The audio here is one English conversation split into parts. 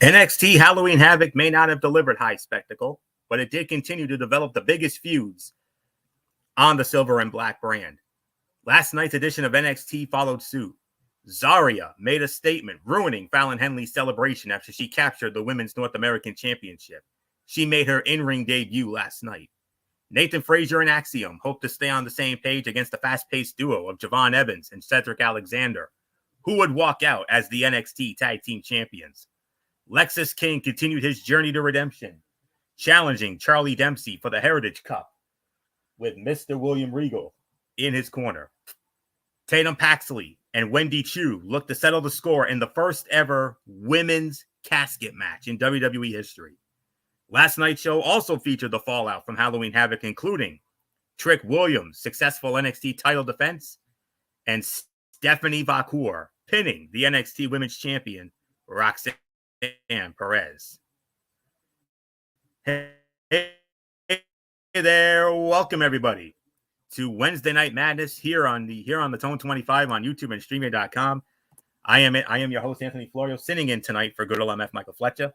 NXT Halloween Havoc may not have delivered high spectacle, but it did continue to develop the biggest feuds on the Silver and Black brand. Last night's edition of NXT followed suit. Zarya made a statement, ruining Fallon Henley's celebration after she captured the Women's North American Championship. She made her in-ring debut last night. Nathan Frazier and Axiom hope to stay on the same page against the fast-paced duo of Javon Evans and Cedric Alexander, who would walk out as the NXT Tag Team Champions. Lexis King continued his journey to redemption, challenging Charlie Dempsey for the Heritage Cup with Mr. William Regal in his corner. Tatum Paxley and Wendy Chu looked to settle the score in the first ever women's casket match in WWE history. Last night's show also featured the fallout from Halloween Havoc, including Trick Williams' successful NXT title defense and Stephanie Vacour pinning the NXT Women's Champion, Roxanne Perez. Hey there, welcome everybody to Wednesday Night Madness here on the Tone 25 on YouTube and Streaming.com. I am your host, Anthony Florio, sitting in tonight for good old MF Michael Fletcher.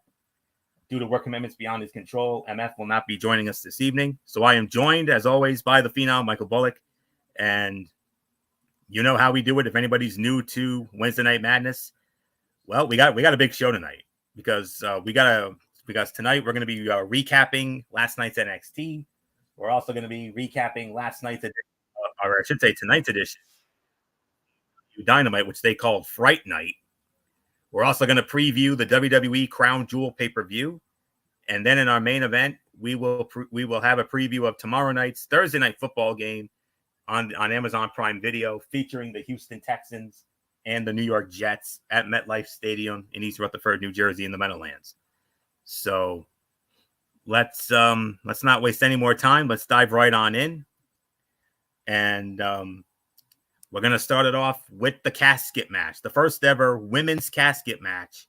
Due to work commitments beyond his control, MF will not be joining us this evening. So I am joined, as always, by the phenom, Michael Bullock. And you know how we do it. If anybody's new to Wednesday Night Madness, well, we got a big show tonight because tonight we're going to be recapping last night's NXT. We're also going to be recapping last night's edition, or I should say tonight's edition, Dynamite, which they called Fright Night. We're also going to preview the WWE Crown Jewel pay-per-view, and then in our main event, we will have a preview of tomorrow night's Thursday night football game on Amazon Prime Video, featuring the Houston Texans and the New York Jets at MetLife Stadium in East Rutherford, New Jersey, in the Meadowlands. So let's not waste any more time. Let's dive right on in, and we're going to start it off with the casket match, the first ever women's casket match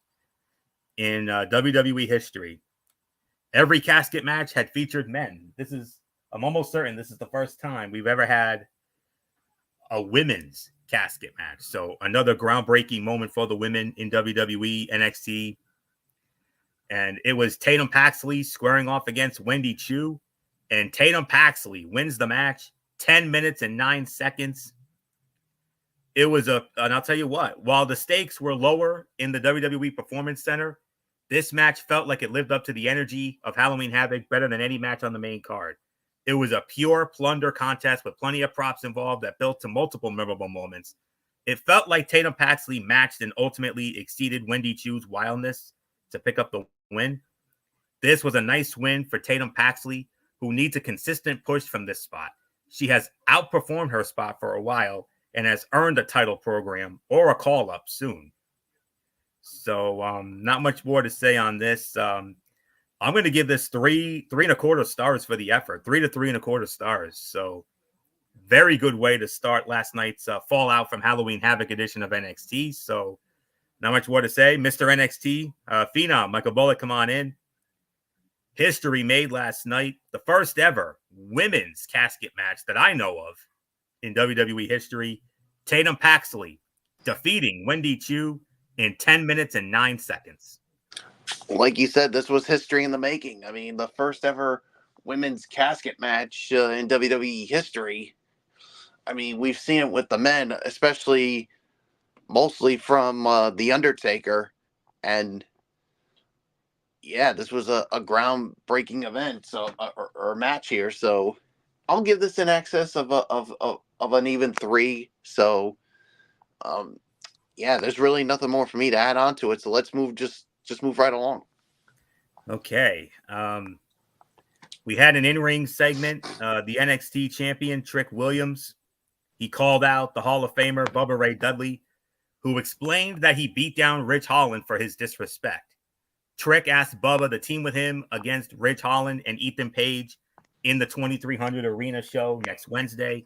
in WWE history. Every casket match had featured men. I'm almost certain this is the first time we've ever had a women's casket match. So another groundbreaking moment for the women in WWE, NXT. And it was Tatum Paxley squaring off against Wendy Chu. And Tatum Paxley wins the match, 10 minutes and 9 seconds. It was and I'll tell you what, while the stakes were lower in the WWE Performance Center, this match felt like it lived up to the energy of Halloween Havoc better than any match on the main card. It was a pure plunder contest with plenty of props involved that built to multiple memorable moments. It felt like Tatum Paxley matched and ultimately exceeded Wendy Chu's wildness to pick up the win. This was a nice win for Tatum Paxley, who needs a consistent push from this spot. She has outperformed her spot for a while and has earned a title program or a call-up soon. So not much more to say on this. I'm going to give this 3.25 stars for the effort, 3 to 3.25 stars. So very good way to start last night's fallout from Halloween Havoc edition of NXT. So not much more to say. Mr. NXT, phenom, Michael Bullock, come on in. History made last night, the first ever women's casket match that I know of in WWE history. Tatum Paxley defeating Wendy Chu in 10 minutes and 9 seconds. Like you said, this was history in the making. I mean, the first ever women's casket match in WWE history. I mean, we've seen it with the men, especially mostly from The Undertaker. And yeah, this was a groundbreaking event, or match here. So I'll give this in excess of an even 3. So yeah, there's really nothing more for me to add on to it. So let's move just move right along. Okay. We had an in-ring segment. The NXT champion, Trick Williams, he called out the Hall of Famer, Bubba Ray Dudley, who explained that he beat down Ridge Holland for his disrespect. Trick asked Bubba to team with him against Ridge Holland and Ethan Page in the 2300 Arena show next Wednesday.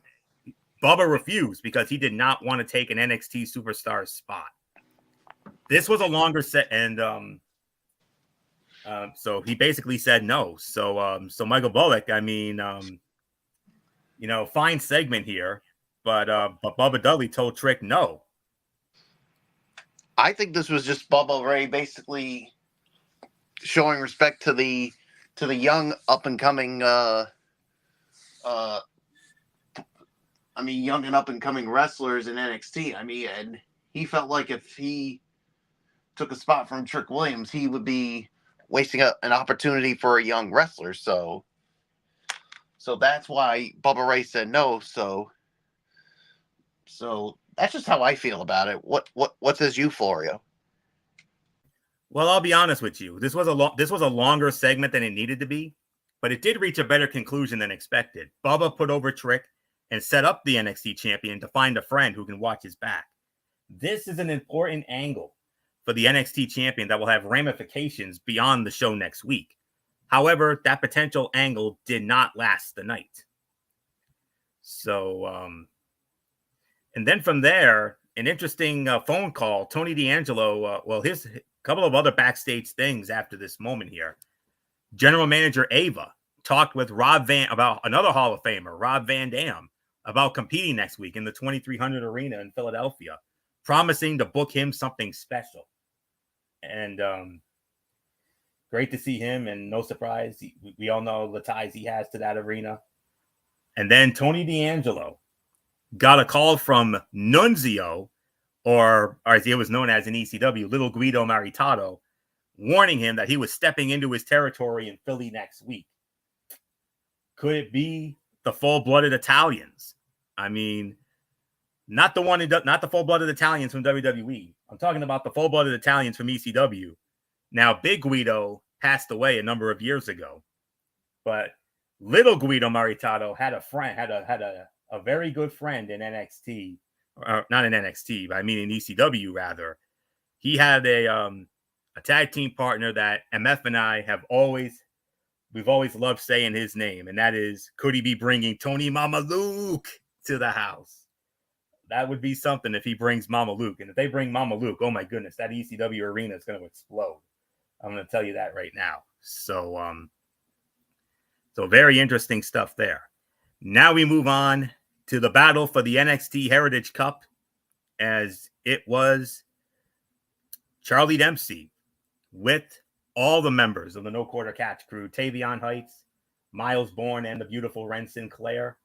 Bubba refused because he did not want to take an NXT superstar's spot. This was a longer set, and so he basically said no. So Michael Bullock, I mean, fine segment here, but Bubba Dudley told Trick no. I think this was just Bubba Ray basically showing respect to the young up and coming young and up and coming wrestlers in NXT. I mean, and he felt like if he took a spot from Trick Williams, he would be wasting an opportunity for a young wrestler. So that's why Bubba Ray said no. So that's just how I feel about it. What says you, Florio? Well, I'll be honest with you. This was a longer segment than it needed to be, but it did reach a better conclusion than expected. Bubba put over Trick and set up the NXT champion to find a friend who can watch his back. This is an important angle for the NXT champion that will have ramifications beyond the show next week. However, that potential angle did not last the night. So, and then from there, an interesting phone call. Tony D'Angelo, here's a couple of other backstage things after this moment here. General Manager Ava talked with about another Hall of Famer, Rob Van Dam, about competing next week in the 2300 Arena in Philadelphia, promising to book him something special. And great to see him, and no surprise, we all know the ties he has to that arena. And then Tony D'Angelo got a call from Nunzio, or as he was known as in ECW, Little Guido Maritato, warning him that he was stepping into his territory in Philly next week. Could it be the full-blooded Italians? I mean, not the full-blooded Italians from WWE. I'm talking about the full-blooded Italians from ECW. Now, Big Guido passed away a number of years ago, but Little Guido Maritato had a very good friend in NXT, or not in NXT, but I mean in ECW rather. He had a tag team partner that MF and I we've always loved saying his name, and that is, could he be bringing Tony Mama Luke to the house? That would be something if he brings Mama Luke. And if they bring Mama Luke, oh my goodness, that ECW arena is going to explode. I'm going to tell you that right now. So very interesting stuff there. Now we move on to the battle for the NXT Heritage Cup, as it was Charlie Dempsey with all the members of the No Quarter Catch crew, Tavion Heights, Miles Bourne, and the beautiful Ren Sinclair.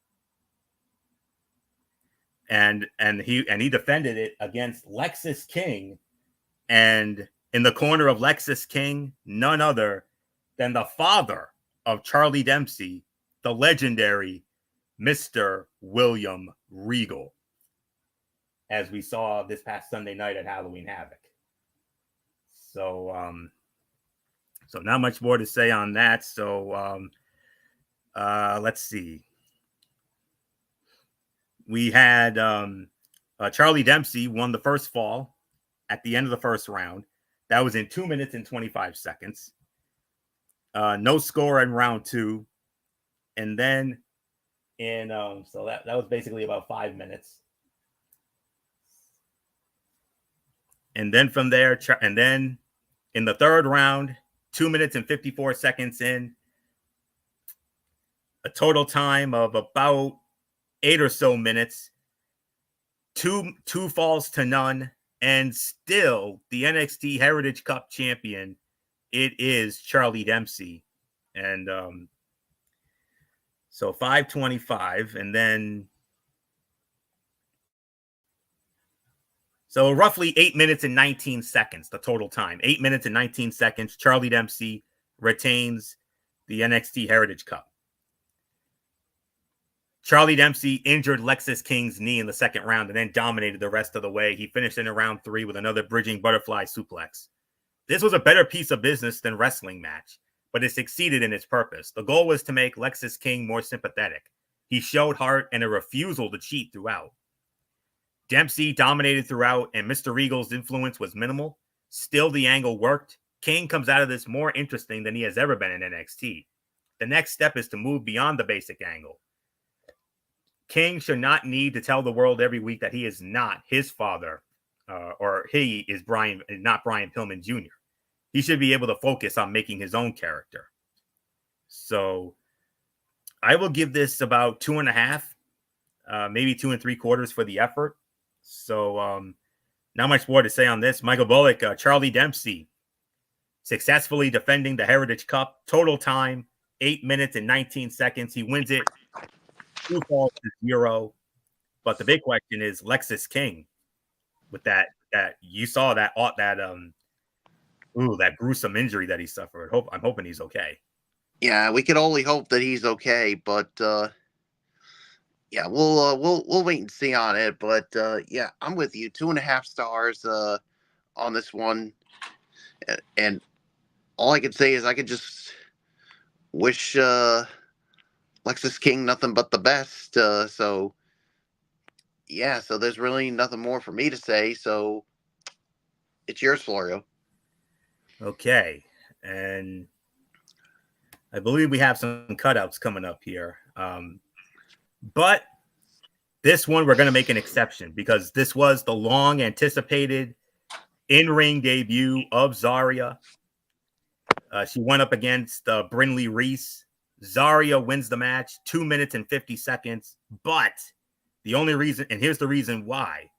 And he defended it against Lexis King, and in the corner of Lexis King, none other than the father of Charlie Dempsey, the legendary Mr. William Regal, as we saw this past Sunday night at Halloween Havoc. So not much more to say on that. So let's see. We had Charlie Dempsey won the first fall at the end of the first round. That was in 2 minutes and 25 seconds. No score in round two. And then so that was basically about 5 minutes. And then from there, and then in the third round, 2 minutes and 54 seconds in, a total time of about 8 or so minutes, two falls to none, and still the NXT Heritage Cup champion, it is Charlie Dempsey. And so 5:25, and then so roughly 8 minutes and 19 seconds, the total time. 8 minutes and 19 seconds. Charlie Dempsey retains the NXT Heritage Cup. Charlie Dempsey injured Lexis King's knee in the second round and then dominated the rest of the way. He finished in round 3 with another bridging butterfly suplex. This was a better piece of business than wrestling match, but it succeeded in its purpose. The goal was to make Lexis King more sympathetic. He showed heart and a refusal to cheat throughout. Dempsey dominated throughout, and Mr. Regal's influence was minimal. Still, the angle worked. King comes out of this more interesting than he has ever been in NXT. The next step is to move beyond the basic angle. King should not need to tell the world every week that he is not his father, or he is not Brian Pillman Jr. He should be able to focus on making his own character. So I will give this about 2.5, maybe 2 3/4 for the effort. So not much more to say on this. Michael Bullock, Charlie Dempsey successfully defending the Heritage Cup. Total time, 8 minutes and 19 seconds. He wins it 2 falls to 0. But the big question is Lexis King with that you saw that gruesome injury that he suffered. I'm hoping he's okay. Yeah, we can only hope that he's okay, but yeah, we'll wait and see on it. But yeah, I'm with you. 2.5 stars on this one, and all I can say is I could just wish Lexis King nothing but the best. So yeah, so there's really nothing more for me to say. So it's yours, Florio. Okay, and I believe we have some cutouts coming up here. But this one, we're going to make an exception because this was the long anticipated in-ring debut of Zarya. She went up against Brinley Reese. Zarya wins the match, 2 minutes and 50 seconds. But the only reason, and here's the reason why,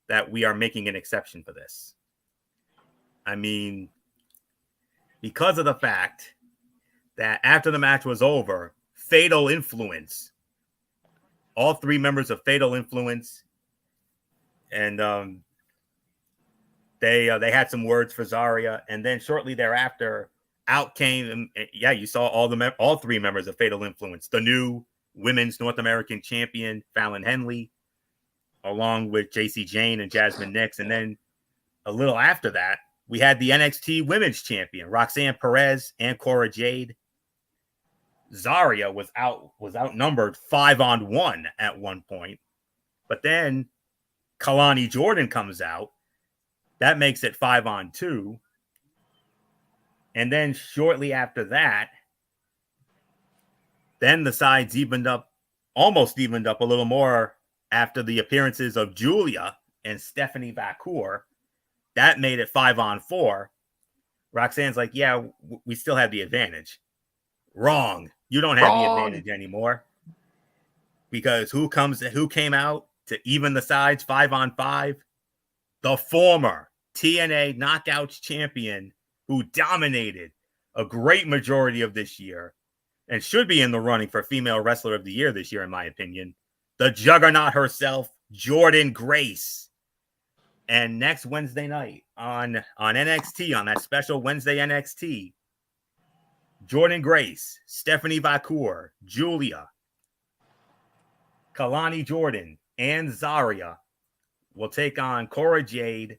that we are making an exception for this. I mean, because of the fact that after the match was over, Fatal Influence, all 3 members of Fatal Influence, and they had some words for Zarya, and then shortly thereafter, out came, you saw all 3 members of Fatal Influence, the new Women's North American Champion Fallon Henley, along with Jacy Jayne and Jasmine Nix, and then a little after that, we had the NXT Women's Champion Roxanne Perez and Cora Jade. Zarya was outnumbered 5-on-1 at one point, but then Kalani Jordan comes out. That makes it 5-on-2. And then shortly after that, then the sides almost evened up a little more after the appearances of Julia and Stephanie Vacour. That made it 5-on-4. Roxanne's like, yeah, we still have the advantage. Wrong. You don't have the advantage anymore. Because who came out to even the sides 5-on-5? The former TNA Knockouts champion who dominated a great majority of this year and should be in the running for Female Wrestler of the Year this year, in my opinion. The juggernaut herself, Jordynne Grace. And next Wednesday night on NXT, on that special Wednesday NXT, Jordynne Grace, Stephanie Vacour, Julia, Kalani Jordan, and Zarya will take on Cora Jade,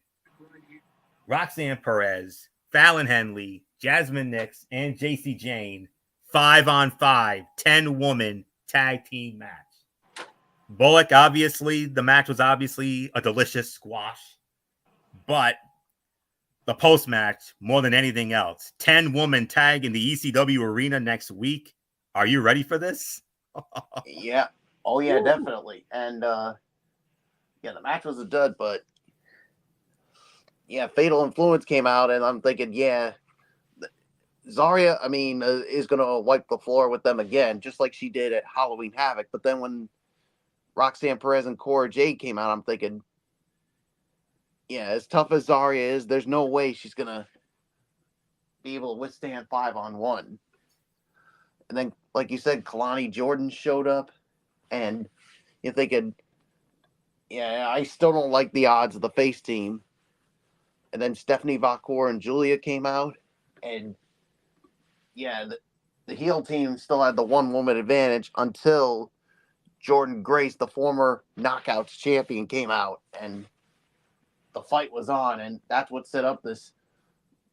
Roxanne Perez, Fallon Henley, Jasmine Nix, and Jacy Jayne. 5-on-5, 10-woman tag team match. Bullock, obviously, the match was obviously a delicious squash. But the post-match, more than anything else, 10-woman tag in the ECW arena next week. Are you ready for this? Yeah. Oh, yeah, definitely. And, yeah, the match was a dud, but, yeah, Fatal Influence came out, and I'm thinking, yeah, Zarya, I mean, is going to wipe the floor with them again, just like she did at Halloween Havoc. But then when Roxanne Perez and Cora Jade came out, I'm thinking, yeah, as tough as Zarya is, there's no way she's going to be able to withstand 5-on-1. And then, like you said, Kalani Jordan showed up, and you're thinking, yeah, I still don't like the odds of the face team. And then Stephanie Vacour and Julia came out, and yeah, the heel team still had the 1-woman advantage until Jordynne Grace, the former Knockouts champion, came out, and the fight was on, and that's what set up this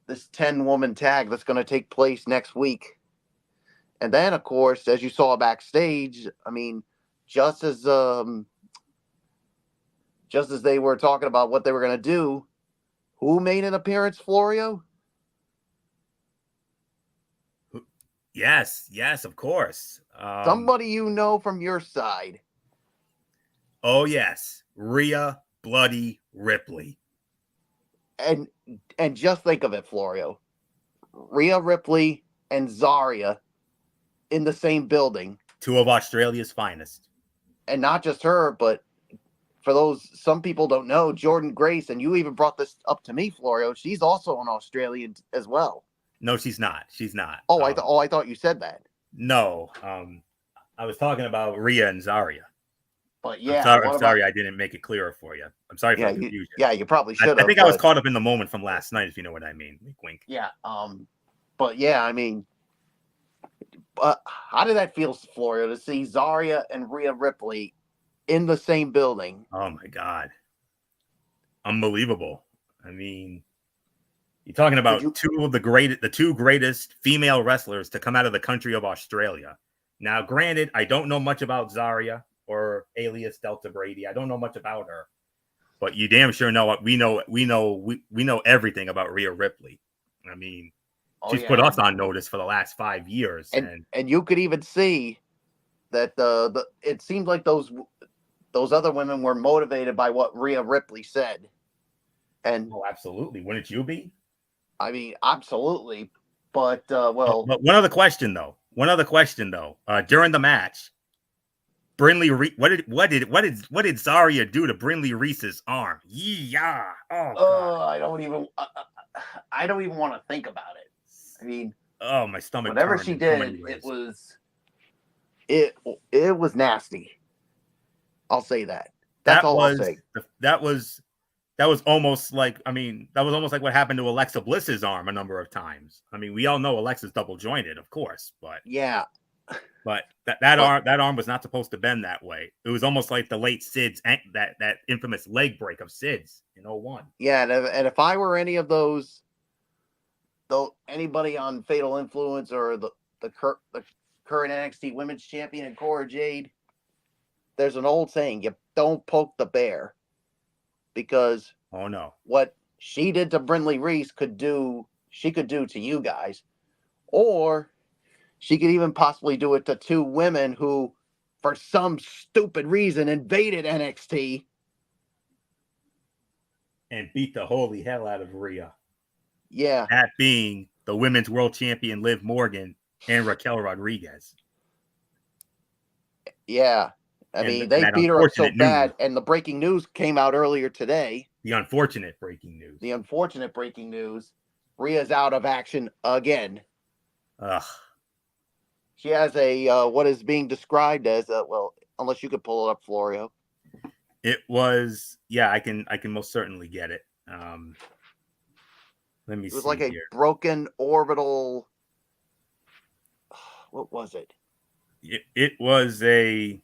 10-woman tag that's going to take place next week. And then, of course, as you saw backstage, I mean, just as they were talking about what they were going to do, who made an appearance, Florio? Yes, of course. Somebody you know from your side. Oh, yes. Rhea Bloody Ripley. And just think of it, Florio. Rhea Ripley and Zarya in the same building. 2 of Australia's finest. And not just her, but for those, some people don't know, Jordynne Grace, and you even brought this up to me, Florio, she's also an Australian as well. No, she's not. She's not. Oh, I thought you said that. No. I was talking about Rhea and Zarya. But I'm yeah, sorry. I'm sorry I didn't make it clearer for you. I'm sorry for the confusion. You probably should I have. think I was caught up in the moment from last night, if you know what I mean. Wink, wink. Yeah. But yeah, I mean, how did that feel, Florio, to see Zarya and Rhea Ripley in the same building? Oh my God. Unbelievable. I mean, you're talking about the two greatest female wrestlers to come out of the country of Australia. Now, granted, I don't know much about Zarya or alias Delta Brady. I don't know much about her, but you damn sure know what we know everything about Rhea Ripley. I mean, she's put us on notice for the last 5 years, and you could even see that it seemed like those other women were motivated by what Rhea Ripley said. And absolutely, wouldn't you be? I mean, absolutely. But But one other question though. During the match, Brindley, what did Zarya do to Brindley Reese's arm? Yeah. Oh God. I don't even want to think about it. I mean, my stomach. Whatever she did, it was nasty. I'll say that. That's all I'll say. That was almost like what happened to Alexa Bliss's arm a number of times. I mean, we all know Alexa's double jointed, of course, but yeah. But that arm was not supposed to bend that way. It was almost like the late Sid's that infamous leg break of Sid's in 01. Yeah, and if I were any of those, though, anybody on Fatal Influence or the current NXT Women's Champion Cora Jade, there's an old saying: you don't poke the bear, because what she did to Brindley Reese she could do to you guys, or she could even possibly do it to two women who, for some stupid reason, invaded NXT and beat the holy hell out of Rhea. Yeah. That being the women's world champion Liv Morgan and Raquel Rodriguez. Yeah. I mean, they beat her up so bad, and the breaking news came out earlier today. The unfortunate breaking news. Rhea's out of action again. Ugh. She has a what is being described as unless you could pull it up, Florio. It was, I can most certainly get it. Let me see. It was like a broken orbital. What was it? It was a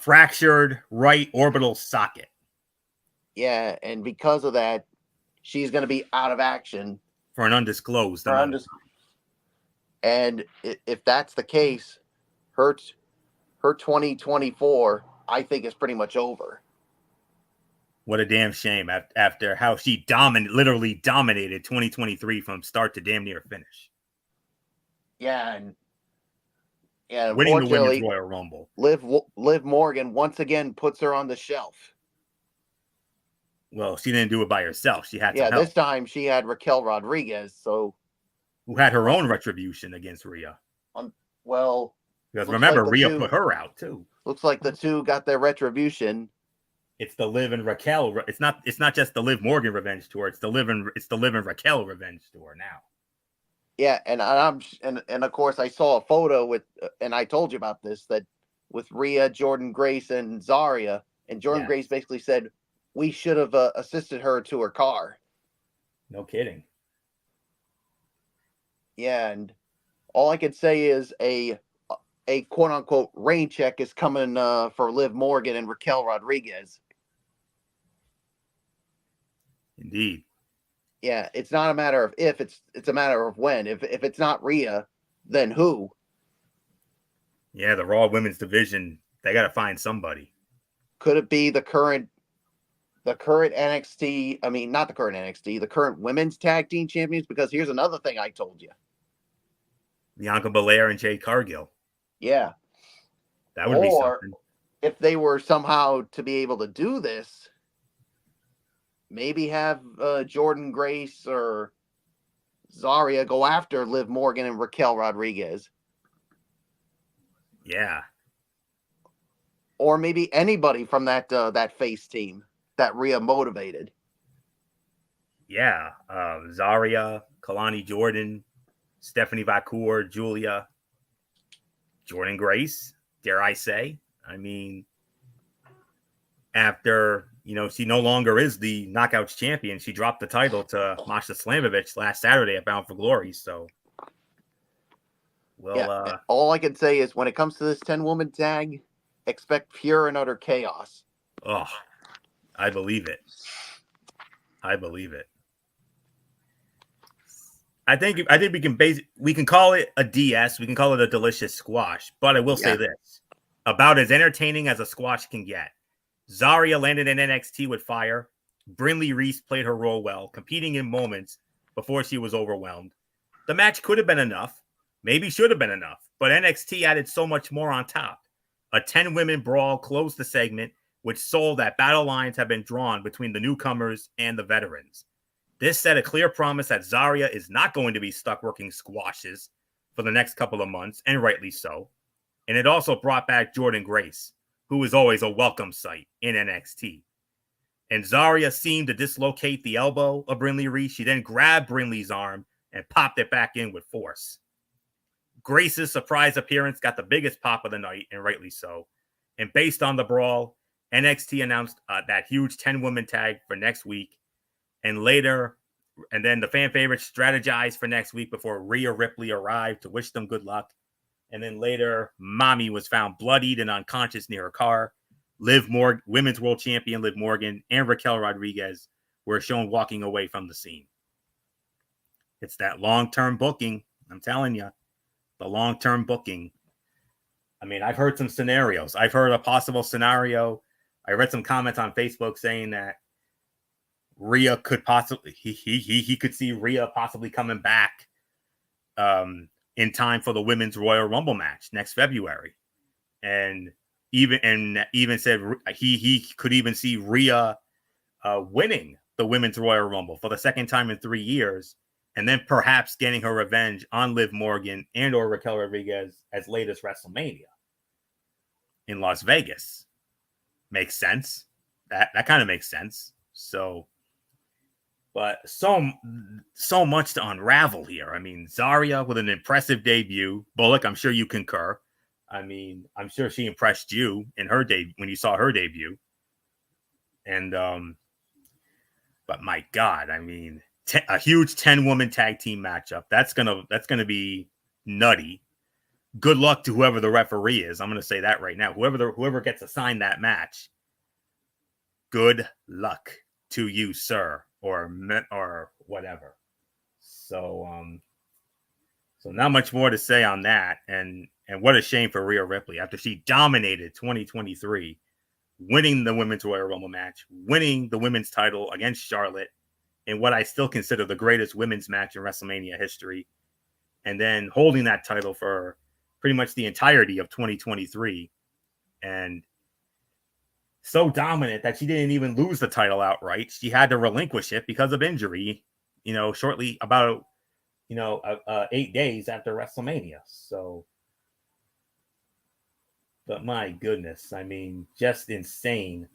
fractured right orbital socket. Yeah, and because of that, she's going to be out of action for an undisclosed amount of time. And if that's the case, her 2024, I think, is pretty much over. What a damn shame after how she literally dominated 2023 from start to damn near finish. Yeah, and winning the Women's Royal Rumble. Liv Morgan once again puts her on the shelf. Well, she didn't do it by herself. She had some help. This time she had Raquel Rodriguez, who had her own retribution against Rhea. Because remember, Rhea put her out too. Looks like the two got their retribution. It's the Liv and Raquel. It's not just the Liv Morgan revenge tour. It's the Liv and Raquel revenge tour now. Yeah, and of course I saw a photo with, and I told you about this, that with Rhea, Jordynne Grace, and Zarya, and Jordynne Grace basically said, we should have assisted her to her car. No kidding. Yeah, and all I could say is a quote unquote rain check is coming for Liv Morgan and Raquel Rodriguez. Indeed. Yeah, it's not a matter of if, it's a matter of when. If it's not Rhea, then who? Yeah, the Raw Women's Division, they got to find somebody. Could it be the current NXT? I mean, not the current NXT, the current Women's Tag Team Champions? Because here's another thing I told you. Bianca Belair and Jade Cargill. Yeah. That would be something. If they were somehow to be able to do this, maybe have Jordynne Grace or Zarya go after Liv Morgan and Raquel Rodriguez. Yeah. Or maybe anybody from that face team that Rhea motivated. Yeah, Zarya, Kalani Jordan, Stephanie Vacour, Julia, Jordan Grace, dare I say. I mean, after, she no longer is the Knockouts champion, she dropped the title to Masha Slamovich last Saturday at Bound for Glory. So, Yeah, all I can say is when it comes to this 10-woman tag, expect pure and utter chaos. Oh, I believe it. I believe it. I think we can call it a DS. We can call it a delicious squash. But I will say this: about as entertaining as a squash can get. Zarya landed in NXT with fire. Brinley Reese played her role well, competing in moments before she was overwhelmed. The match could have been enough, maybe should have been enough, but NXT added so much more on top. A 10-women brawl closed the segment, which sold that battle lines have been drawn between the newcomers and the veterans. This set a clear promise that Zarya is not going to be stuck working squashes for the next couple of months, and rightly so. And it also brought back Jordan Grace, who is always a welcome sight in NXT. And Zarya seemed to dislocate the elbow of Brinley Reese. She then grabbed Brinley's arm and popped it back in with force. Grace's surprise appearance got the biggest pop of the night, and rightly so. And based on the brawl, NXT announced that huge 10-woman tag for next week. And then the fan favorites strategized for next week before Rhea Ripley arrived to wish them good luck. And then later, Mommy was found bloodied and unconscious near her car. Women's world champion Liv Morgan and Raquel Rodriguez were shown walking away from the scene. It's that long-term booking. I'm telling you, the long-term booking. I mean, I've heard some scenarios. I've heard a possible scenario. I read some comments on Facebook saying that Rhea could possibly he could see Rhea possibly coming back in time for the Women's Royal Rumble match next February, and even said he could even see Rhea winning the Women's Royal Rumble for the second time in 3 years, and then perhaps getting her revenge on Liv Morgan and or Raquel Rodriguez as late as WrestleMania in Las Vegas. Makes sense. That kind of makes sense. So. But so much to unravel here. I mean, Zarya with an impressive debut. Bullock, I'm sure you concur. I mean, I'm sure she impressed you in her when you saw her debut. And but my God, I mean, a huge 10-woman tag team matchup. That's gonna be nutty. Good luck to whoever the referee is. I'm gonna say that right now. Whoever gets assigned that match. Good luck to you, sir. Or whatever. So not much more to say on that. And what a shame for Rhea Ripley after she dominated 2023, winning the Women's Royal Rumble match, winning the women's title against Charlotte in what I still consider the greatest women's match in WrestleMania history, and then holding that title for pretty much the entirety of 2023, and so dominant that she didn't even lose the title outright. She had to relinquish it because of injury, shortly about, 8 days after WrestleMania. So, but my goodness, I mean, just insane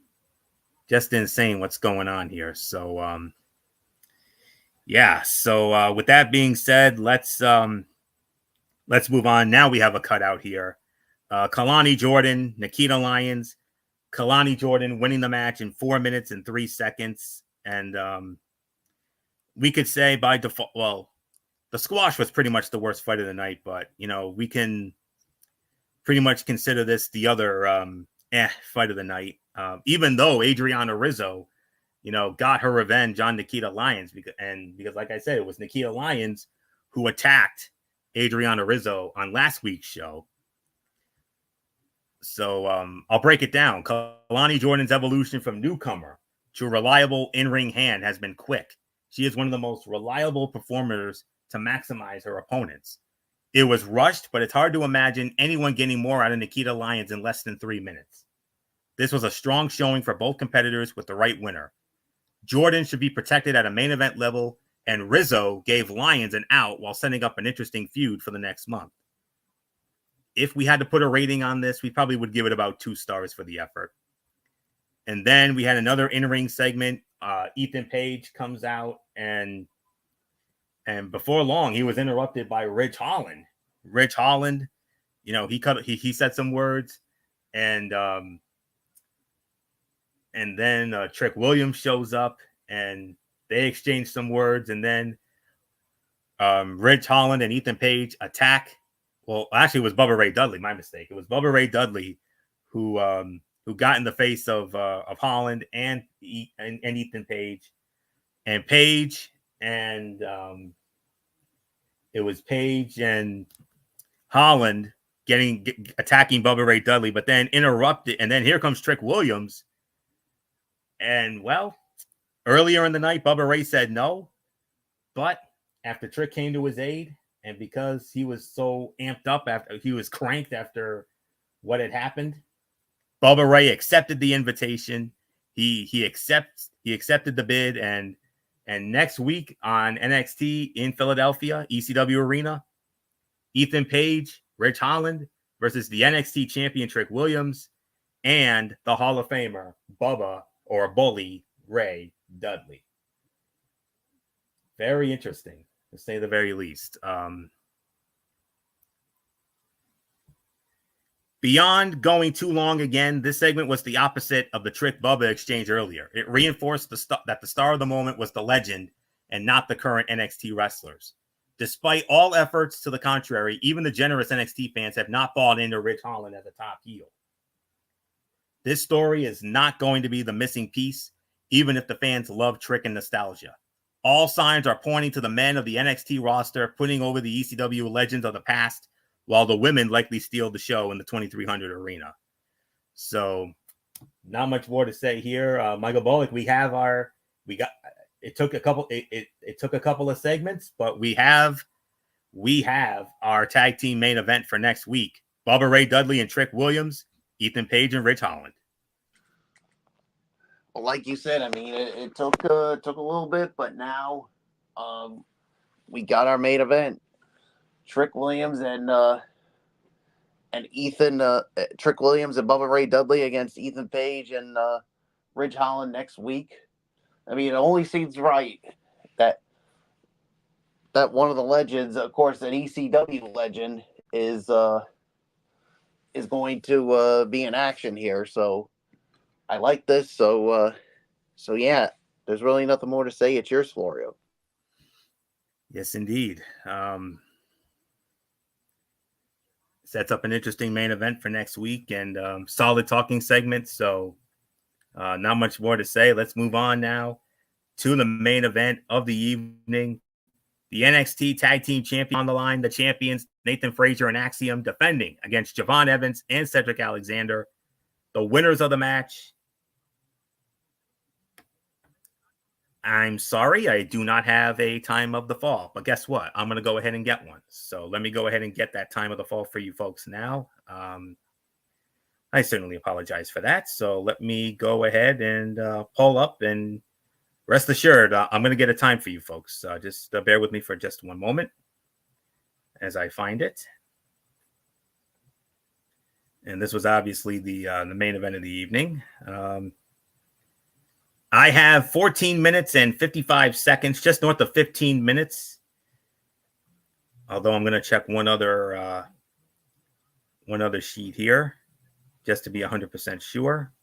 what's going on here. So, yeah. So, with that being said, let's move on. Now we have a cutout here. Kalani Jordan, Nikita Lyons. Kalani Jordan winning the match in 4 minutes and 3 seconds. And we could say by default, well, the squash was pretty much the worst fight of the night, but, we can pretty much consider this the other fight of the night. Even though Adriana Rizzo, got her revenge on Nikita Lyons. Because, like I said, it was Nikita Lyons who attacked Adriana Rizzo on last week's show. So I'll break it down. Kalani Jordan's evolution from newcomer to reliable in-ring hand has been quick. She is one of the most reliable performers to maximize her opponents. It was rushed, but it's hard to imagine anyone getting more out of Nikita Lyons in less than 3 minutes. This was a strong showing for both competitors with the right winner. Jordan should be protected at a main event level, and Rizzo gave Lyons an out while setting up an interesting feud for the next month. If we had to put a rating on this, we probably would give it about 2 stars for the effort. And then we had another in-ring segment Ethan Page comes out, and before long he was interrupted by Ridge Holland. Ridge Holland, he said some words, and then Trick Williams shows up, and they exchange some words, and then Ridge Holland and Ethan Page attack. Well, actually, it was Bubba Ray Dudley. My mistake. It was Bubba Ray Dudley who got in the face of Holland and Ethan Page, and it was Page and Holland attacking Bubba Ray Dudley, but then interrupted, and then here comes Trick Williams, and well, earlier in the night, Bubba Ray said no, but after Trick came to his aid, and because he was so amped up he was cranked after what had happened, Bubba Ray accepted the invitation. He accepted the bid, and next week on NXT in Philadelphia, ECW Arena, Ethan Page, Ridge Holland versus the NXT champion Trick Williams and the Hall of Famer Bubba or Bully Ray Dudley. Very interesting, to say the very least. Beyond going too long again, this segment was the opposite of the Trick Bubba exchange earlier. It reinforced that the star of the moment was the legend and not the current NXT wrestlers. Despite all efforts to the contrary, even the generous NXT fans have not bought into Ridge Holland as a top heel. This story is not going to be the missing piece, even if the fans love Trick and nostalgia. All signs are pointing to the men of the NXT roster putting over the ECW legends of the past, while the women likely steal the show in the 2300 arena. So, not much more to say here. Michael Bullock, it took a couple of segments, but we have our tag team main event for next week. Bubba Ray Dudley and Trick Williams, Ethan Page and Ridge Holland. Well, like you said, I mean, it took a little bit, but now we got our main event. Trick Williams and Trick Williams and Bubba Ray Dudley against Ethan Page and Ridge Holland next week. I mean, it only seems right that one of the legends, of course, an ECW legend, is going to be in action here. So I like this. So yeah, there's really nothing more to say. It's yours, Florio. Yes, indeed. Sets up an interesting main event for next week and solid talking segments. So not much more to say. Let's move on now to the main event of the evening. The NXT Tag Team Champion on the line. The champions, Nathan Frazier and Axiom, defending against Javon Evans and Cedric Alexander. The winners of the match. I'm sorry, I do not have a time of the fall, but guess what? I'm going to go ahead and get one. So let me go ahead and get that time of the fall for you folks now. I certainly apologize for that. So let me go ahead and pull up, and rest assured, I'm going to get a time for you folks. Just bear with me for just one moment as I find it. And this was obviously the main event of the evening. I have 14 minutes and 55 seconds, just north of 15 minutes. Although I'm going to check one other sheet here just to be 100% sure.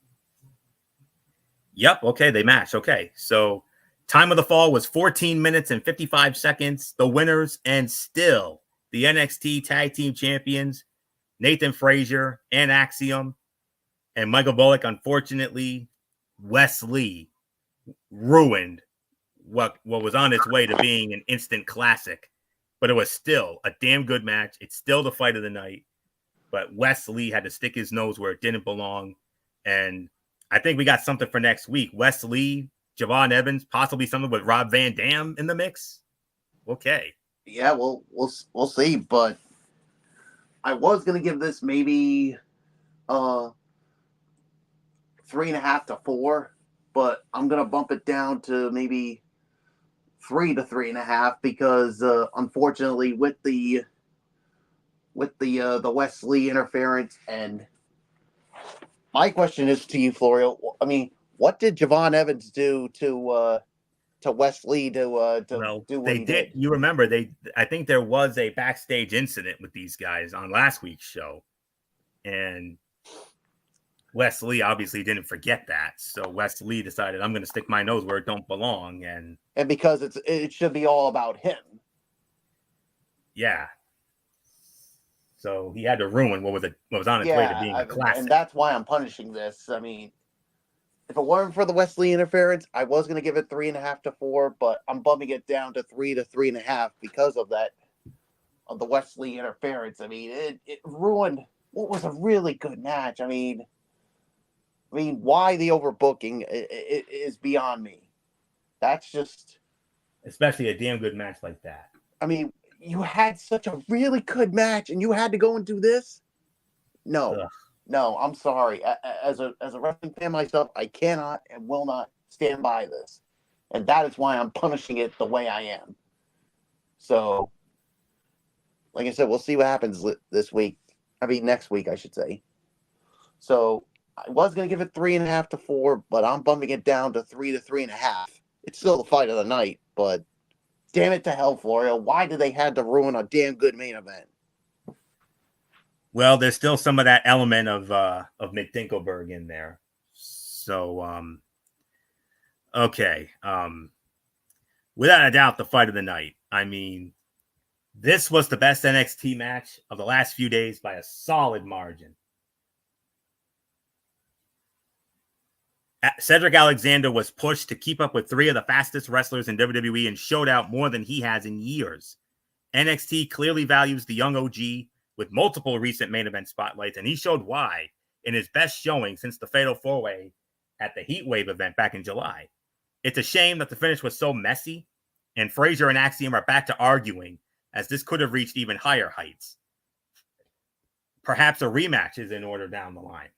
Yep. Okay. They match. Okay. So time of the fall was 14 minutes and 55 seconds. The winners and still the NXT Tag Team Champions, Nathan Frazier and Axiom, and Michael Bullock. Unfortunately, Wes Lee ruined what was on its way to being an instant classic, but it was still a damn good match. It's still the fight of the night, but Wes Lee had to stick his nose where it didn't belong. And I think we got something for next week. Wes Lee, Javon Evans, possibly something with Rob Van Dam in the mix. Okay. Yeah, we'll see, but I was going to give this maybe 3.5 to 4, but I'm going to bump it down to maybe 3 to 3.5 because unfortunately with the Wes Lee interference. And my question is to you, Florio. I mean, what did Javon Evans do to Wes Lee to Well, do what they he did. did? You remember I think there was a backstage incident with these guys on last week's show, and Wes Lee obviously didn't forget that. So Wes Lee decided, I'm going to stick my nose where it don't belong, and because it should be all about him. yeah. So he had to ruin what was on its way to being a classic. And that's why I'm punishing this. I mean, if it weren't for the Wes Lee interference, I was going to give it 3.5 to 4, but I'm bumping it down to 3 to 3.5 because of that, of the Wes Lee interference. I mean, it ruined what was a really good match. I mean, why the overbooking is beyond me. That's just, especially a damn good match like that. I mean, you had such a really good match, and you had to go and do this. No, I'm sorry. As a wrestling fan myself, I cannot and will not stand by this, and that is why I'm punishing it the way I am. So, like I said, we'll see what happens this week. Next week, I should say. So, I was going to give it 3.5 to 4, but I'm bumping it down to 3 to 3.5. It's still the fight of the night, but damn it to hell, Florio. Why did they have to ruin a damn good main event? Well, there's still some of that element of Mick Dinkelberg in there. So, okay. Without a doubt, the fight of the night. I mean, this was the best NXT match of the last few days by a solid margin. Cedric Alexander was pushed to keep up with 3 of the fastest wrestlers in WWE and showed out more than he has in years. NXT clearly values the young OG with multiple recent main event spotlights, and he showed why in his best showing since the Fatal 4-Way at the Heatwave event back in July. It's a shame that the finish was so messy, and Frazier and Axiom are back to arguing, as this could have reached even higher heights. Perhaps a rematch is in order down the line.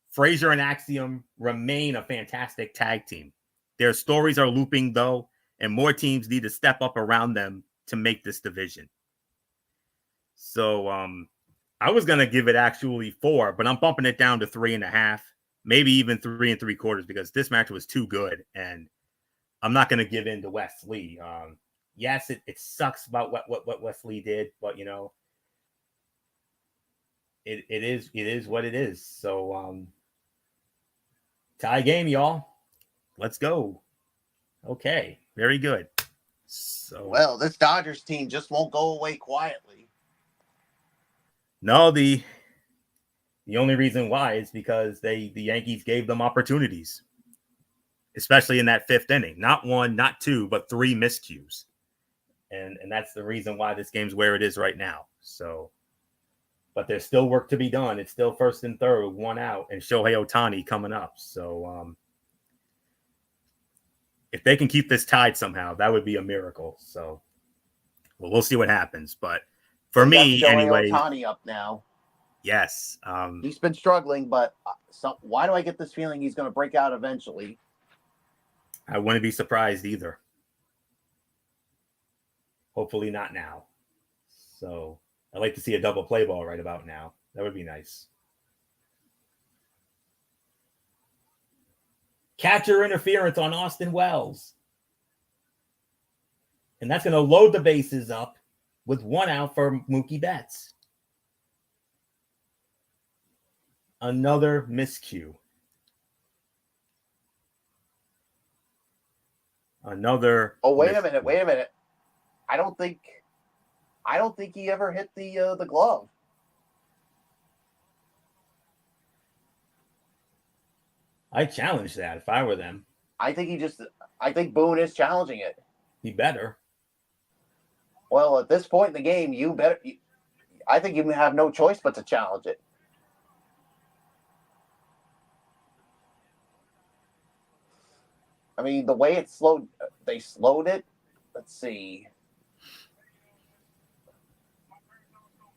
Frazier and Axiom remain a fantastic tag team. Their stories are looping, though, and more teams need to step up around them to make this division. So I was going to give it actually 4, but I'm bumping it down to 3.5, maybe even 3 3/4, because this match was too good, and I'm not going to give in to Wes Lee. Yes, it sucks about what Wes Lee did, but you know, it is what it is. So tie game, y'all. Let's go. Okay, very good. So well, this Dodgers team just won't go away quietly. No, the only reason why is because the Yankees gave them opportunities, especially in that 5th inning. Not 1, not 2, but 3 miscues. And that's the reason why this game's where it is right now. So, but there's still work to be done. It's still 1st and 3rd, 1 out, and Shohei Ohtani coming up. So, if they can keep this tied somehow, that would be a miracle. So, well, we'll see what happens. But for me, anyway, Ohtani up now. Yes. He's been struggling, but why do I get this feeling he's going to break out eventually? I wouldn't be surprised either. Hopefully not now. So I'd like to see a double play ball right about now. That would be nice. Catcher interference on Austin Wells. And that's going to load the bases up with 1 out for Mookie Betts. Another miscue. Another. Oh, wait a minute. I don't think he ever hit the glove. I challenge that if I were them. I think Boone is challenging it. He better. Well, at this point in the game, I think you have no choice but to challenge it. I mean, the way they slowed it. Let's see.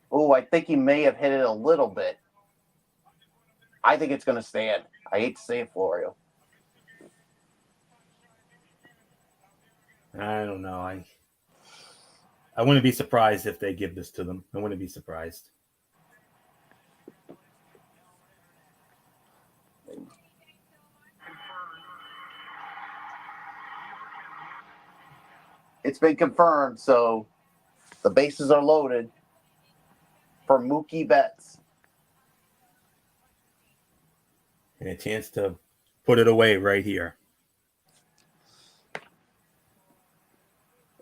Oh, I think he may have hit it a little bit. I think it's going to stand. I hate to say it, Florio. I don't know. I wouldn't be surprised if they give this to them. I wouldn't be surprised. It's been confirmed, so the bases are loaded for Mookie Betts. And a chance to put it away right here.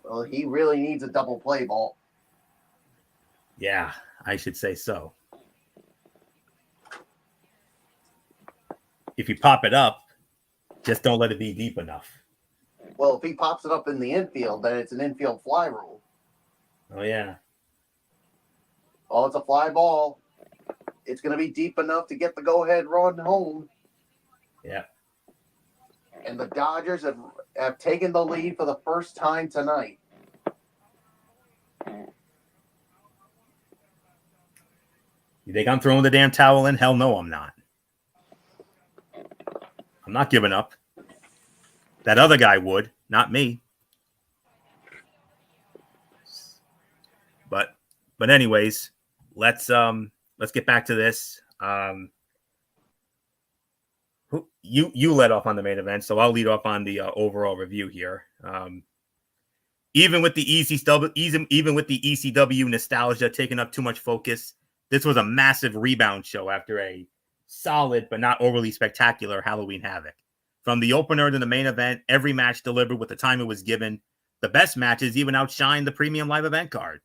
Well, he really needs a double play ball. Yeah, I should say so. If you pop it up, just don't let it be deep enough. Well, if he pops it up in the infield, then it's an infield fly rule. Oh, yeah. Oh, it's a fly ball. It's going to be deep enough to get the go-ahead run home. Yeah. And the Dodgers have taken the lead for the first time tonight. You think I'm throwing the damn towel in? Hell no, I'm not. I'm not giving up. That other guy would, not me. But anyways, let's get back to this. You led off on the main event, so I'll lead off on the overall review here. Even with the ECW nostalgia taking up too much focus, this was a massive rebound show after a solid but not overly spectacular Halloween Havoc. From the opener to the main event, every match delivered with the time it was given. The best matches even outshined the premium live event card.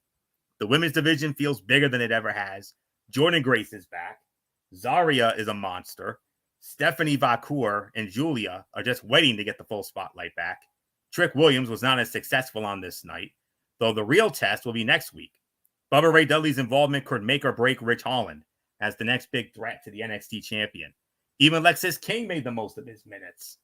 The women's division feels bigger than it ever has. Jordynne Grace is back. Zarya is a monster. Stephanie Vacour and Julia are just waiting to get the full spotlight back. Trick Williams was not as successful on this night, though the real test will be next week. Bubba Ray Dudley's involvement could make or break Rich Holland as the next big threat to the NXT champion. Even Lexis King made the most of his minutes.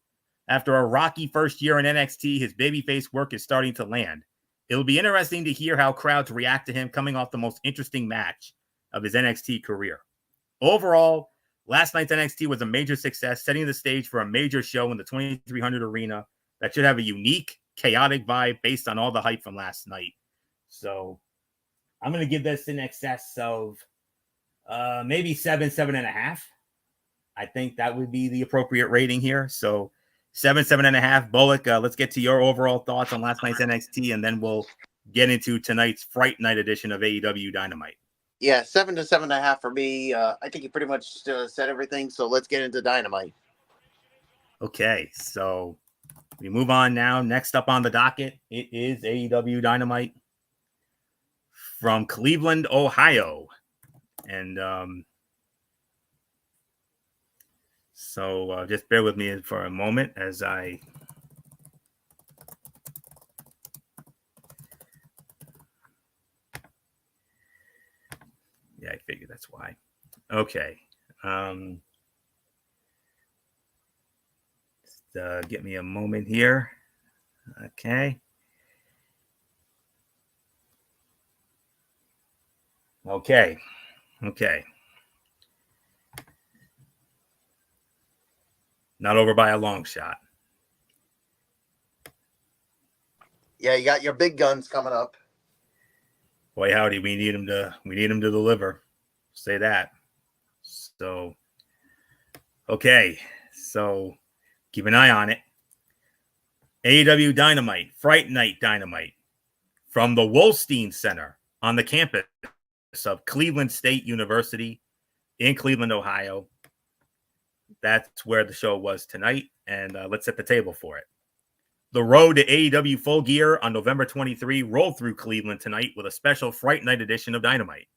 After a rocky first year in NXT, his babyface work is starting to land. It'll be interesting to hear how crowds react to him coming off the most interesting match of his NXT career. Overall, last night's NXT was a major success, setting the stage for a major show in the 2300 arena that should have a unique, chaotic vibe based on all the hype from last night. So I'm going to give this in excess of maybe 7.5. I think that would be the appropriate rating here. So 7.5. Bullock, let's get to your overall thoughts on last night's NXT, and then we'll get into tonight's Fright Night edition of AEW Dynamite. Yeah, 7 to 7.5 for me. I think you pretty much said everything, so let's get into Dynamite. Okay, so we move on now. Next up on the docket, it is AEW Dynamite from Cleveland, Ohio. And so just bear with me for a moment as I I figured that's why. Okay. Just get me a moment here. Okay. Okay. Not over by a long shot. Yeah, you got your big guns coming up. Boy, howdy, we need him to deliver. Say that. So, okay. So keep an eye on it. AEW Dynamite, Fright Night Dynamite from the Wolstein Center on the campus of Cleveland State University in Cleveland, Ohio. That's where the show was tonight, and let's set the table for it. The road to AEW Full Gear on November 23 rolled through Cleveland tonight with a special Fright Night edition of Dynamite,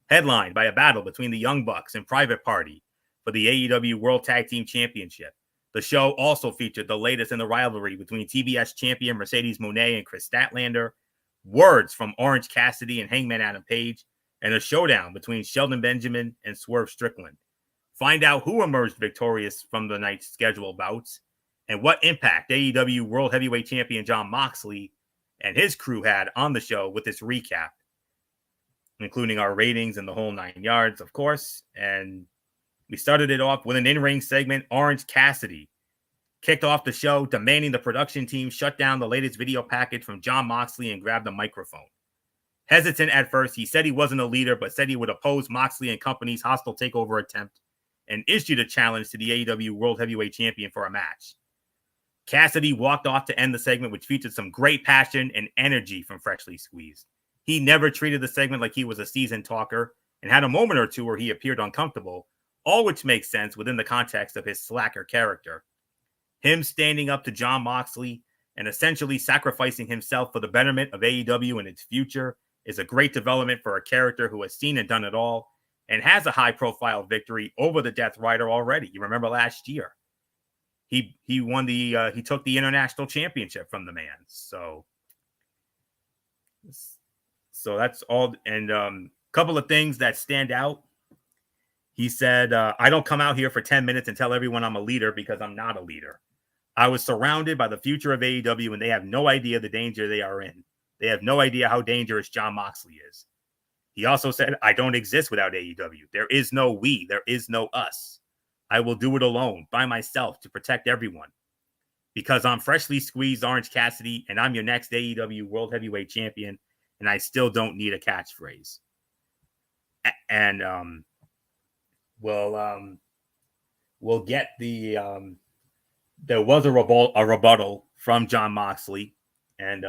headlined by a battle between the Young Bucks and Private Party for the AEW World Tag Team Championship. The show also featured the latest in the rivalry between TBS champion Mercedes Moné and Chris Statlander, words from Orange Cassidy and Hangman Adam Page, and a showdown between Shelton Benjamin and Swerve Strickland. Find out who emerged victorious from the night's scheduled bouts and what impact AEW World Heavyweight Champion Jon Moxley and his crew had on the show with this recap, including our ratings and the whole 9 yards, of course. And we started it off with an in-ring segment. Orange Cassidy kicked off the show, demanding the production team shut down the latest video package from Jon Moxley and grab the microphone. Hesitant at first, he said he wasn't a leader, but said he would oppose Moxley and company's hostile takeover attempt and issued a challenge to the AEW World Heavyweight Champion for a match. Cassidy walked off to end the segment, which featured some great passion and energy from Freshly Squeezed. He never treated the segment like he was a seasoned talker and had a moment or two where he appeared uncomfortable, all which makes sense within the context of his slacker character. Him standing up to Jon Moxley and essentially sacrificing himself for the betterment of AEW and its future is a great development for a character who has seen and done it all and has a high-profile victory over the Death Rider already. You remember last year. He won he took the international championship from the man. So that's all. And couple of things that stand out. He said, I don't come out here for 10 minutes and tell everyone I'm a leader because I'm not a leader. I was surrounded by the future of AEW and they have no idea the danger they are in. They have no idea how dangerous Jon Moxley is. He also said, I don't exist without AEW. There is no we. There is no us. I will do it alone, by myself, to protect everyone. Because I'm Freshly Squeezed Orange Cassidy, and I'm your next AEW World Heavyweight Champion, and I still don't need a catchphrase. And we'll get the there was a rebuttal from Jon Moxley, and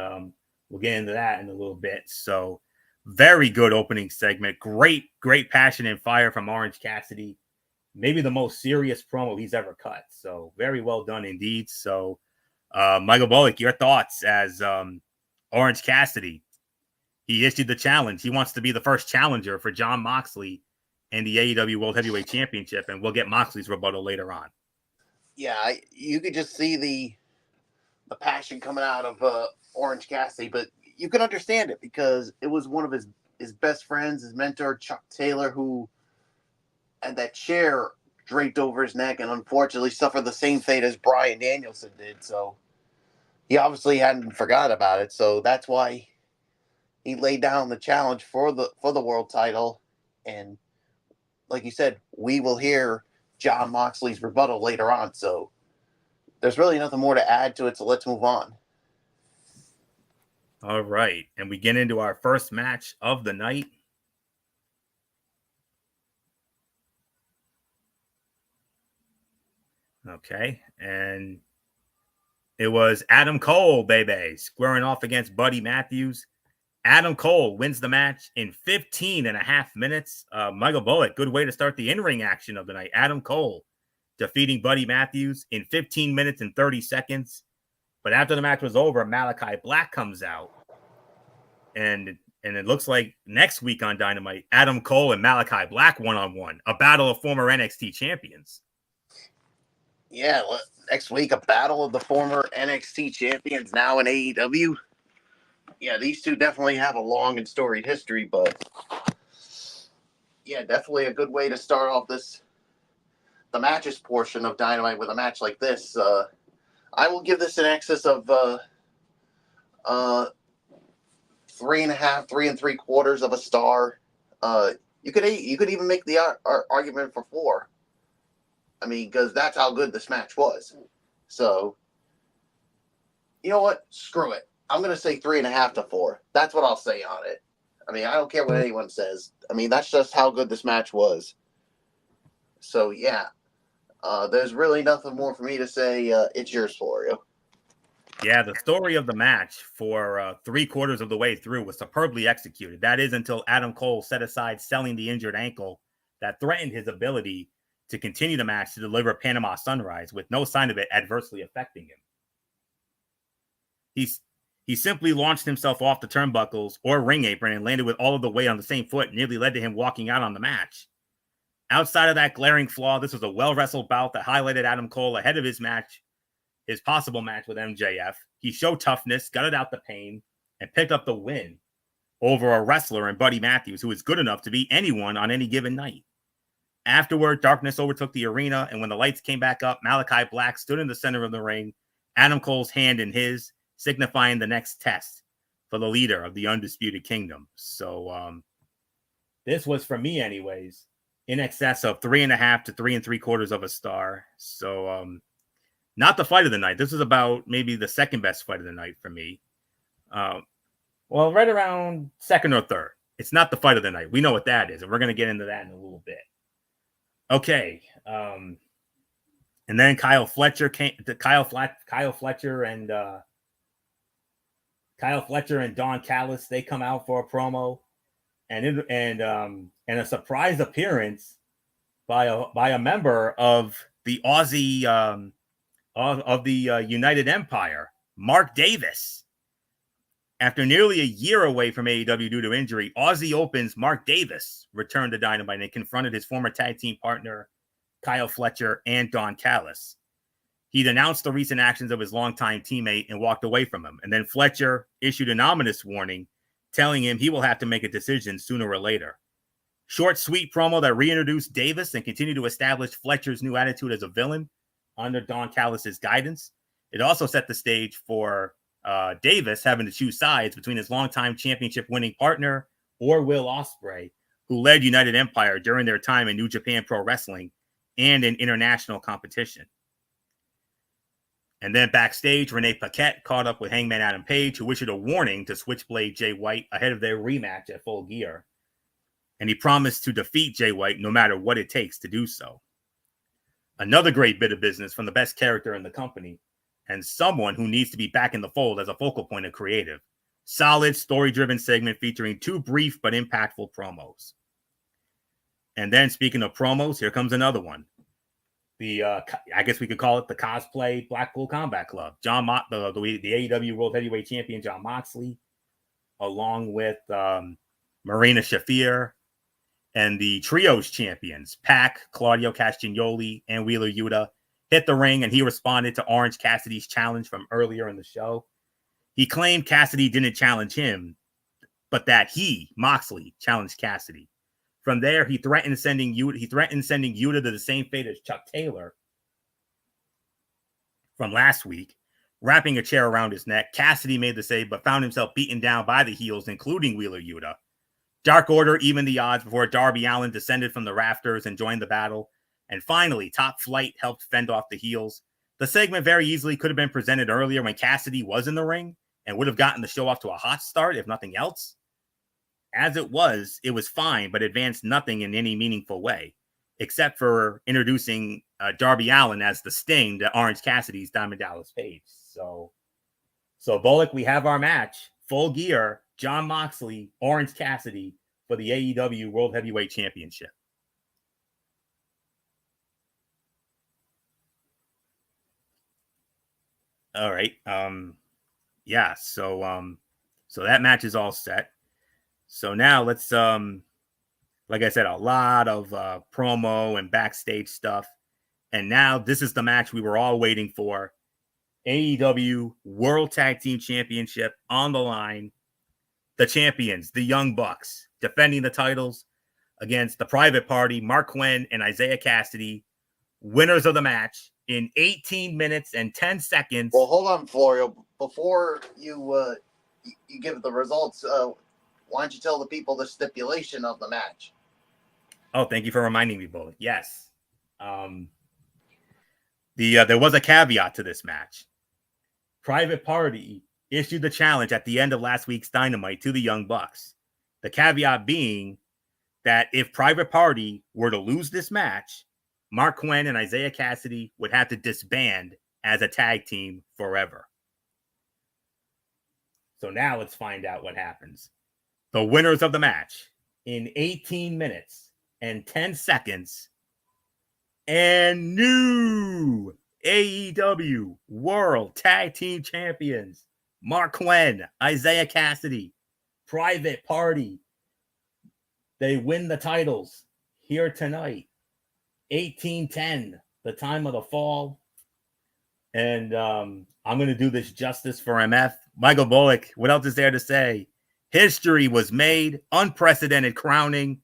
we'll get into that in a little bit. So very good opening segment. Great passion and fire from Orange Cassidy. Maybe the most serious promo he's ever cut. So very well done indeed. So Michael Bullock, your thoughts as Orange Cassidy. He issued the challenge. He wants to be the first challenger for Jon Moxley in the AEW World Heavyweight Championship, and we'll get Moxley's rebuttal later on. Yeah, you could just see the passion coming out of Orange Cassidy, but you can understand it because it was one of his best friends, his mentor, Chuck Taylor, who had that chair draped over his neck and unfortunately suffered the same fate as Bryan Danielson did. So he obviously hadn't forgot about it. So that's why he laid down the challenge for the world title. And like you said, we will hear Jon Moxley's rebuttal later on. So there's really nothing more to add to it. So let's move on. All right. And we get into our first match of the night. Okay. And it was Adam Cole, baby, squaring off against Buddy Matthews. Adam Cole wins the match in 15 and a half minutes. Michael Bullock, good way to start the in-ring action of the night. Adam Cole defeating Buddy Matthews in 15 minutes and 30 seconds. But after the match was over, Malachi Black comes out. And it looks like next week on Dynamite, Adam Cole and Malachi Black one-on-one, a battle of former NXT champions. Yeah, next week, a battle of the former NXT champions now in AEW. Yeah, these two definitely have a long and storied history, but yeah, definitely a good way to start off the matches portion of Dynamite with a match like this. I will give this an excess of 3.5, 3 3/4 of a star. You could even make the argument for 4. I mean, because that's how good this match was. So, you know what? Screw it. I'm going to say 3.5 to 4. That's what I'll say on it. I mean, I don't care what anyone says. I mean, that's just how good this match was. So, yeah. There's really nothing more for me to say. It's yours, Florio. Yeah, the story of the match for 3/4 of the way through was superbly executed. That is until Adam Cole set aside selling the injured ankle that threatened his ability to continue the match to deliver Panama Sunrise with no sign of it adversely affecting him. He simply launched himself off the turnbuckles or ring apron and landed with all of the weight on the same foot, nearly led to him walking out on the match. Outside of that glaring flaw, this was a well-wrestled bout that highlighted Adam Cole ahead of his possible match with MJF. He showed toughness, gutted out the pain, and picked up the win over a wrestler in Buddy Matthews, who is good enough to beat anyone on any given night. Afterward, darkness overtook the arena, and when the lights came back up, Malachi Black stood in the center of the ring, Adam Cole's hand in his, signifying the next test for the leader of the Undisputed Kingdom. So this was, for me anyways, in excess of 3.5 to 3 3/4 of a star. So not the fight of the night. This is about maybe the second best fight of the night for me. Well, right around second or third. It's not the fight of the night. We know what that is, and we're going to get into that in a little bit. Okay. And then Kyle Fletcher and Don Callis, they come out for a promo, and a surprise appearance by a member of the Aussie of the United Empire, Mark Davis. After nearly a year away from AEW due to injury, Aussie Open's Mark Davis returned to Dynamite and confronted his former tag team partner, Kyle Fletcher, and Don Callis. He denounced the recent actions of his longtime teammate and walked away from him. And then Fletcher issued an ominous warning, telling him he will have to make a decision sooner or later. Short, sweet promo that reintroduced Davis and continued to establish Fletcher's new attitude as a villain under Don Callis' guidance. It also set the stage for Davis having to choose sides between his longtime championship-winning partner or Will Ospreay, who led United Empire during their time in New Japan Pro Wrestling and in international competition. And then backstage, Renee Paquette caught up with Hangman Adam Page, who issued a warning to Switchblade Jay White ahead of their rematch at Full Gear. And he promised to defeat Jay White no matter what it takes to do so. Another great bit of business from the best character in the company, and someone who needs to be back in the fold as a focal point of creative. Solid, story-driven segment featuring 2 brief but impactful promos. And then, speaking of promos, here comes another one. I guess we could call it the cosplay Blackpool Combat Club. The AEW World Heavyweight Champion Jon Moxley, along with Marina Shafir, and the Trios champions, Pac, Claudio Castagnoli, and Wheeler Yuta, hit the ring, and he responded to Orange Cassidy's challenge from earlier in the show. He claimed Cassidy didn't challenge him, but that he, Moxley, challenged Cassidy. From there, he threatened sending Yuta to the same fate as Chuck Taylor from last week, wrapping a chair around his neck. Cassidy made the save, but found himself beaten down by the heels, including Wheeler Yuta. Dark Order evened the odds before Darby Allin descended from the rafters and joined the battle. And finally, Top Flight helped fend off the heels. The segment very easily could have been presented earlier when Cassidy was in the ring and would have gotten the show off to a hot start, if nothing else. As it was fine, but advanced nothing in any meaningful way, except for introducing Darby Allin as the Sting to Orange Cassidy's Diamond Dallas Page. So Bullock, we have our match. Full Gear, Jon Moxley, Orange Cassidy for the AEW World Heavyweight Championship. All right. So that match is all set. So now let's like I said, a lot of promo and backstage stuff. And now this is the match we were all waiting for. AEW World Tag Team Championship on the line. The champions, the Young Bucks, defending the titles against the Private Party, Mark Quinn and Isaiah Cassidy, winners of the match in 18 minutes and 10 seconds. Well, hold on, Florio. Before you give the results, why don't you tell the people the stipulation of the match? Oh, thank you for reminding me, Bullet. Yes. There was a caveat to this match. Private Party issued the challenge at the end of last week's Dynamite to the Young Bucks. The caveat being that if Private Party were to lose this match, Mark Quinn and Isaiah Cassidy would have to disband as a tag team forever. So now let's find out what happens. The winners of the match in 18 minutes and 10 seconds and new AEW World Tag Team Champions, Mark Quinn, Isaiah Cassidy, Private Party. They win the titles here tonight. 18-10, the time of the fall. And I'm going to do this justice for MF. Michael Bullock, what else is there to say? History was made, unprecedented crowning.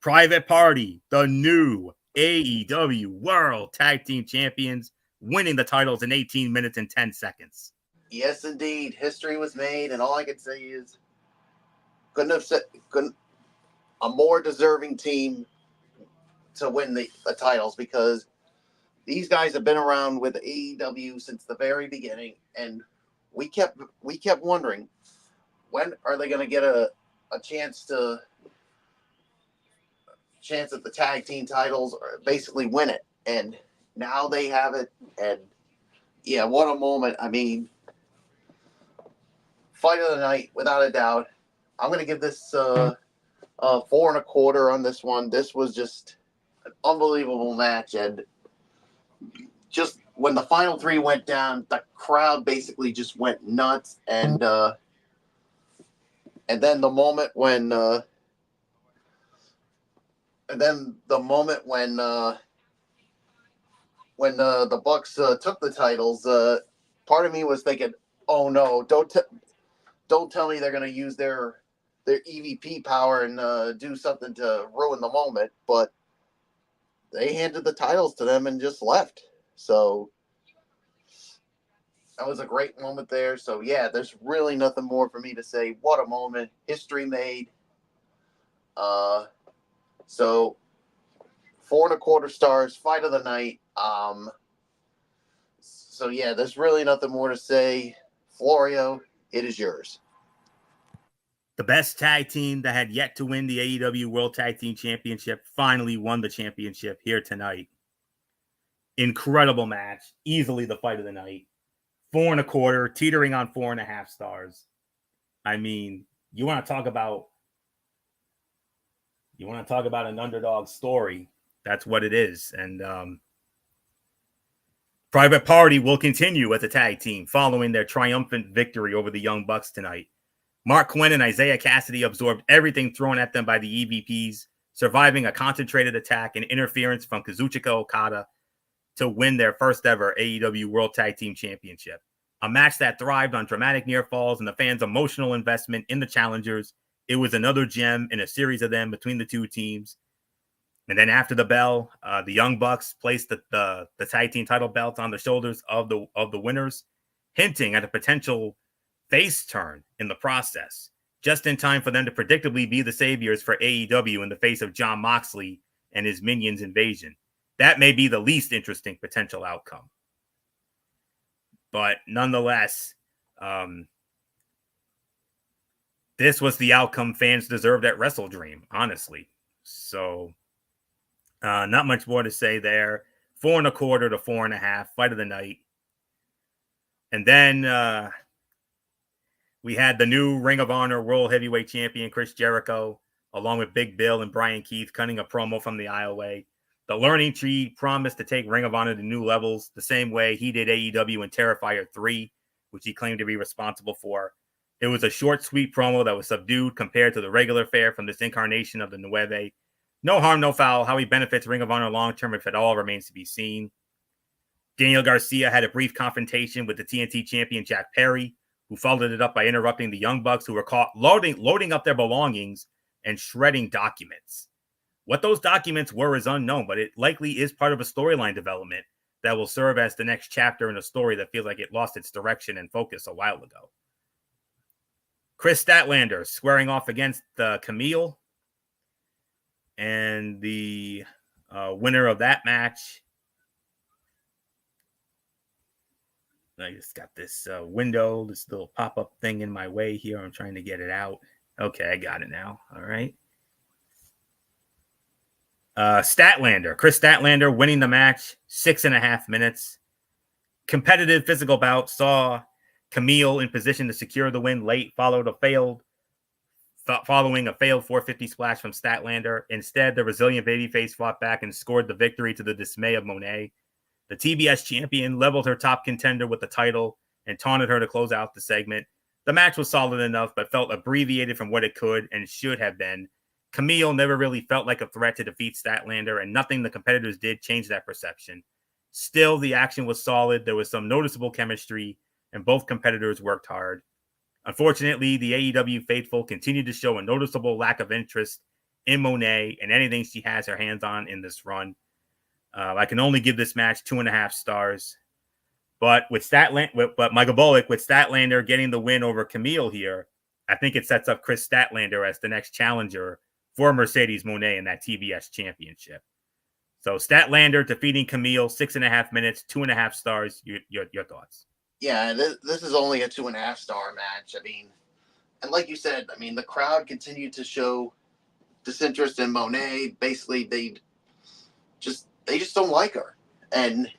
Private Party, the new AEW World Tag Team Champions, winning the titles in 18 minutes and 10 seconds. Yes, indeed. History was made, and all I can say is couldn't a more deserving team to win the titles, because these guys have been around with AEW since the very beginning, and we kept wondering, when are they going to get a chance at the tag team titles, or basically win it? And now they have it, and yeah, what a moment. I mean, fight of the night, without a doubt. I'm going to give this 4.25 on this one. This was just an unbelievable match, and just when the final three went down, the crowd basically just went nuts, and then the moment when the Bucks took the titles, part of me was thinking, "Oh no, don't tell me they're going to use their EVP power and do something to ruin the moment." But they handed the titles to them and just left. So that was a great moment there. So yeah, there's really nothing more for me to say. What a moment, history made. So 4.25 stars, fight of the night. So yeah, there's really nothing more to say. Florio, it is yours. The best tag team that had yet to win the AEW World Tag Team Championship finally won the championship here tonight. Incredible match. Easily the fight of the night. 4.25, teetering on 4.5 stars. I mean, you want to talk about an underdog story. That's what it is. And Private Party will continue as a tag team following their triumphant victory over the Young Bucks tonight. Mark Quinn and Isaiah Cassidy absorbed everything thrown at them by the EVPs, surviving a concentrated attack and interference from Kazuchika Okada to win their first ever AEW World Tag Team Championship. A match that thrived on dramatic near falls and the fans' emotional investment in the challengers. It was another gem in a series of them between the two teams. And then after the bell, the Young Bucks placed the tag team title belts on the shoulders of the winners, hinting at a potential face turn in the process, just in time for them to predictably be the saviors for AEW in the face of Jon Moxley and his Minions invasion. That may be the least interesting potential outcome. But nonetheless, this was the outcome fans deserved at Wrestle Dream, honestly. So not much more to say there. 4.25 to 4.5, fight of the night. And then we had the new Ring of Honor World Heavyweight Champion, Chris Jericho, along with Big Bill and Brian Keith, cutting a promo from the aisleway. The Learning Tree promised to take Ring of Honor to new levels, the same way he did AEW in Terrifier 3, which he claimed to be responsible for. It was a short, sweet promo that was subdued compared to the regular fare from this incarnation of the Nueve. No harm, no foul. How he benefits Ring of Honor long-term, if at all, remains to be seen. Daniel Garcia had a brief confrontation with the TNT champion, Jack Perry, who followed it up by interrupting the Young Bucks, who were caught loading up their belongings and shredding documents. What those documents were is unknown, but it likely is part of a storyline development that will serve as the next chapter in a story that feels like it lost its direction and focus a while ago. Chris Statlander squaring off against Camille, and the winner of that match. I just got this window, this little pop-up thing in my way here. I'm trying to get it out. Okay, I got it now. All right. Chris Statlander winning the match, 6.5 minutes. Competitive physical bout saw Camille in position to secure the win late, following a failed 450 splash from Statlander. Instead, the resilient babyface fought back and scored the victory to the dismay of Monet. The TBS champion leveled her top contender with the title and taunted her to close out the segment. The match was solid enough, but felt abbreviated from what it could and should have been. Camille never really felt like a threat to defeat Statlander, and nothing the competitors did changed that perception. Still, the action was solid. There was some noticeable chemistry, and both competitors worked hard. Unfortunately, the AEW faithful continued to show a noticeable lack of interest in Monet and anything she has her hands on in this run. I can only give this match 2.5 stars. But with Michael Bullock, with Statlander getting the win over Camille here, I think it sets up Chris Statlander as the next challenger for Mercedes Moné in that TBS championship. So Statlander defeating Camille, 6.5 minutes, 2.5 stars. Your thoughts? Yeah, this is only a 2.5 star match. I mean, and like you said, I mean, the crowd continued to show disinterest in Monet. Basically, they just don't like her. And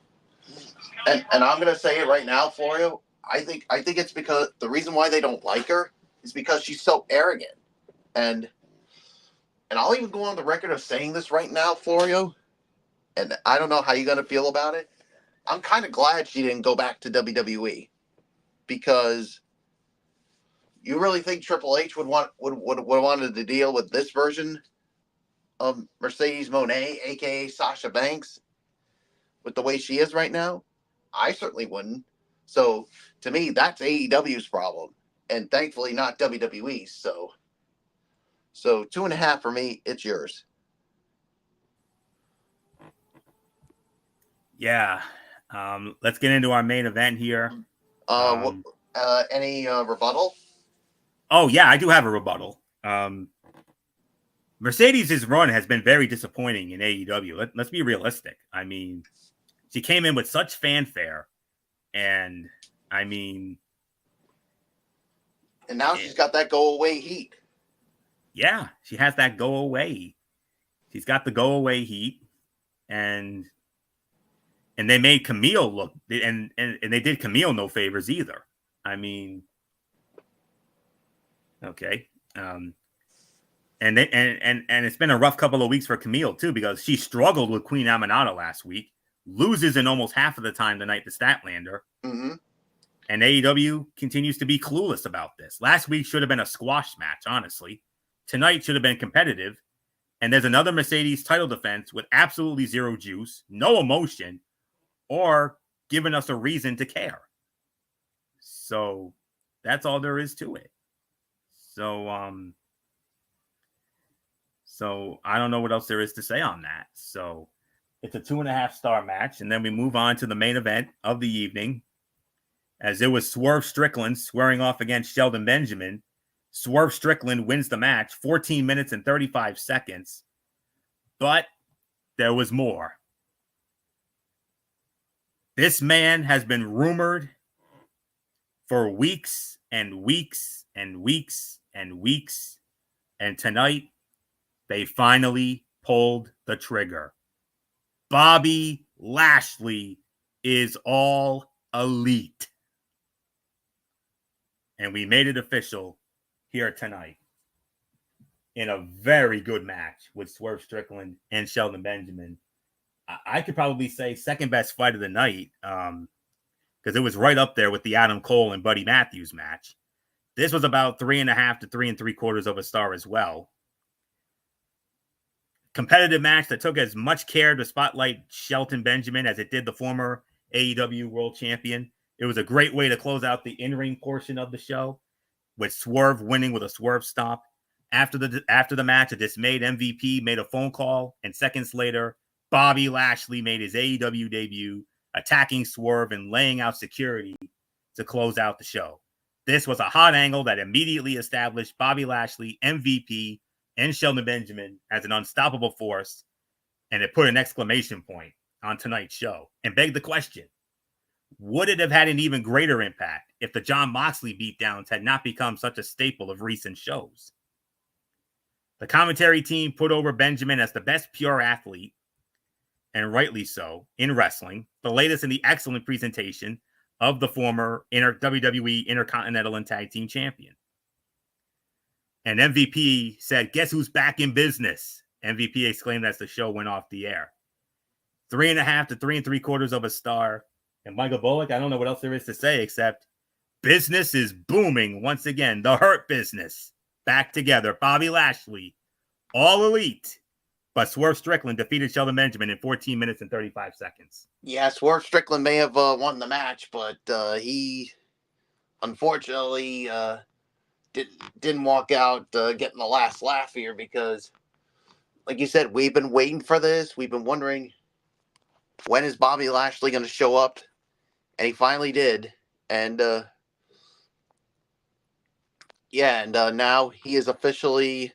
and I'm gonna say it right now, Florio. I think it's because the reason why they don't like her is because she's so arrogant. And I'll even go on the record of saying this right now, Florio. And I don't know how you're gonna feel about it. I'm kind of glad she didn't go back to WWE because you really think Triple H would wanted to deal with this version of Mercedes Moné, aka Sasha Banks, with the way she is right now? I certainly wouldn't. So to me, that's AEW's problem, and thankfully not WWE's. So 2.5 for me. It's yours. Yeah. Let's get into our main event here. Any rebuttal? Oh yeah, I do have a rebuttal. Mercedes' run has been very disappointing in AEW. Let's be realistic. I mean, she came in with such fanfare, and I mean, and now she's got that go away heat. Yeah, she has that go away. She's got the go away heat, and they made Camille look, and they did Camille no favors either. I mean, okay. And it's been a rough couple of weeks for Camille too, because she struggled with Queen Aminata last week, loses in almost half of the time the night to Statlander. Mm-hmm. And AEW continues to be clueless about this. Last week should have been a squash match, honestly. Tonight should have been competitive. And there's another Mercedes title defense with absolutely zero juice, no emotion, or giving us a reason to care. So that's all there is to it. So I don't know what else there is to say on that. So it's a 2.5-star match. And then we move on to the main event of the evening, as it was Swerve Strickland squaring off against Shelton Benjamin. Swerve Strickland wins the match, 14 minutes and 35 seconds. But there was more. This man has been rumored for weeks and weeks and weeks and weeks. And tonight, they finally pulled the trigger. Bobby Lashley is all elite. And we made it official here tonight in a very good match with Swerve Strickland and Shelton Benjamin. I could probably say second best fight of the night, because it was right up there with the Adam Cole and Buddy Matthews match. This was about 3.5 to 3 3/4 of a star as well. Competitive match that took as much care to spotlight Shelton Benjamin as it did the former AEW World Champion. It was a great way to close out the in-ring portion of the show, with Swerve winning with a Swerve stomp. After the match, a dismayed MVP made a phone call, and seconds later, Bobby Lashley made his AEW debut, attacking Swerve and laying out security to close out the show. This was a hot angle that immediately established Bobby Lashley, MVP, and Shelton Benjamin as an unstoppable force, and it put an exclamation point on tonight's show and begged the question, would it have had an even greater impact if the Jon Moxley beatdowns had not become such a staple of recent shows? The commentary team put over Benjamin as the best pure athlete, and rightly so, in wrestling, the latest in the excellent presentation of the former WWE Intercontinental and Tag Team Champion. And MVP said, "Guess who's back in business?" MVP exclaimed as the show went off the air. 3.5 to 3 3/4 of a star. And Michael Bullock, I don't know what else there is to say except business is booming once again. The Hurt Business back together. Bobby Lashley, all elite. But Swerve Strickland defeated Shelton Benjamin in 14 minutes and 35 seconds. Yeah, Swerve Strickland may have won the match, but he unfortunately didn't walk out getting the last laugh here because, like you said, we've been waiting for this. We've been wondering, when is Bobby Lashley going to show up? And he finally did. And now he is officially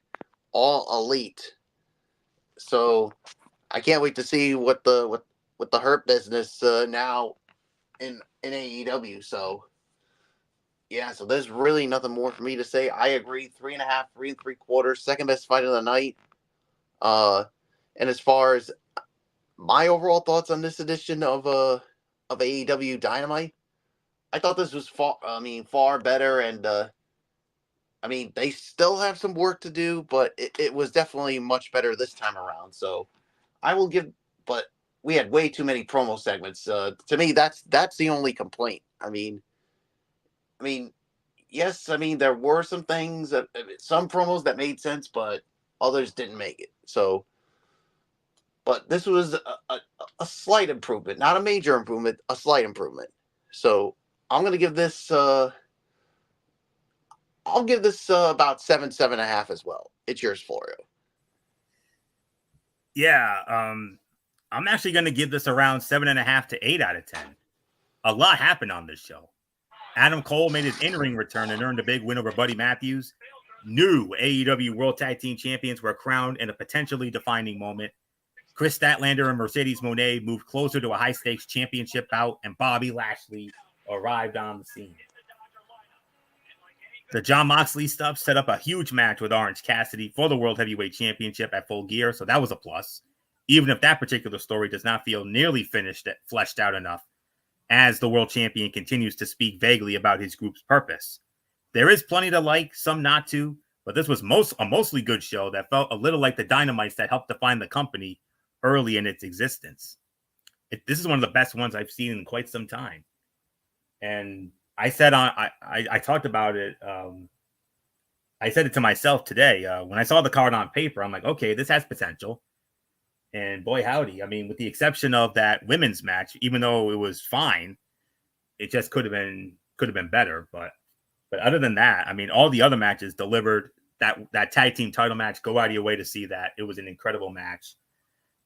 all elite. So I can't wait to see what the Hurt Business now in AEW. So yeah, so there's really nothing more for me to say. I agree. 3.5, 3 3/4, second best fight of the night. And as far as my overall thoughts on this edition of AEW Dynamite, I thought this was far better, and they still have some work to do, but it was definitely much better this time around. So I will give, but we had way too many promo segments. To me, that's the only complaint. Yes, there were some things some promos that made sense, but others didn't make it. So, but this was a slight improvement, not a major improvement, a slight improvement. So I'm gonna give this. I'll give this about 7.5 as well. It's yours, Florio. Yeah, I'm actually going to give this around 7.5 to 8 out of 10. A lot happened on this show. Adam Cole made his in-ring return and earned a big win over Buddy Matthews. New AEW World Tag Team Champions were crowned in a potentially defining moment. Chris Statlander and Mercedes Moné moved closer to a high-stakes championship bout, and Bobby Lashley arrived on the scene. The Jon Moxley stuff set up a huge match with Orange Cassidy for the World Heavyweight Championship at Full Gear, so that was a plus, even if that particular story does not feel nearly fleshed out enough, as the world champion continues to speak vaguely about his group's purpose. There is plenty to like, some not to, but this was a mostly good show that felt a little like the Dynamites that helped define the company early in its existence. This is one of the best ones I've seen in quite some time. And I talked about it. I said it to myself today. When I saw the card on paper, I'm like, okay, this has potential. And boy, howdy. With the exception of that women's match, even though it was fine, it just could have been better. But other than that, all the other matches delivered. That tag team title match, go out of your way to see that. It was an incredible match.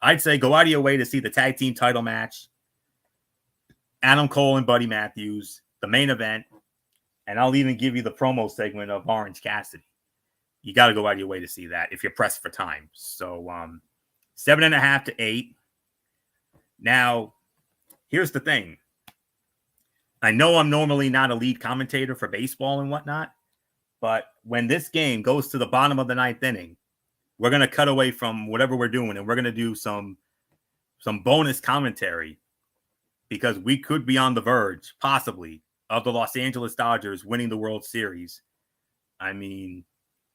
I'd say go out of your way to see the tag team title match, Adam Cole and Buddy Matthews, the main event, and I'll even give you the promo segment of Orange Cassidy. You got to go out of your way to see that if you're pressed for time. So 7.5 to 8. Now, here's the thing. I know I'm normally not a lead commentator for baseball and whatnot, but when this game goes to the bottom of the ninth inning, we're going to cut away from whatever we're doing, and we're going to do some bonus commentary, because we could be on the verge, possibly, of the Los Angeles Dodgers winning the World Series. And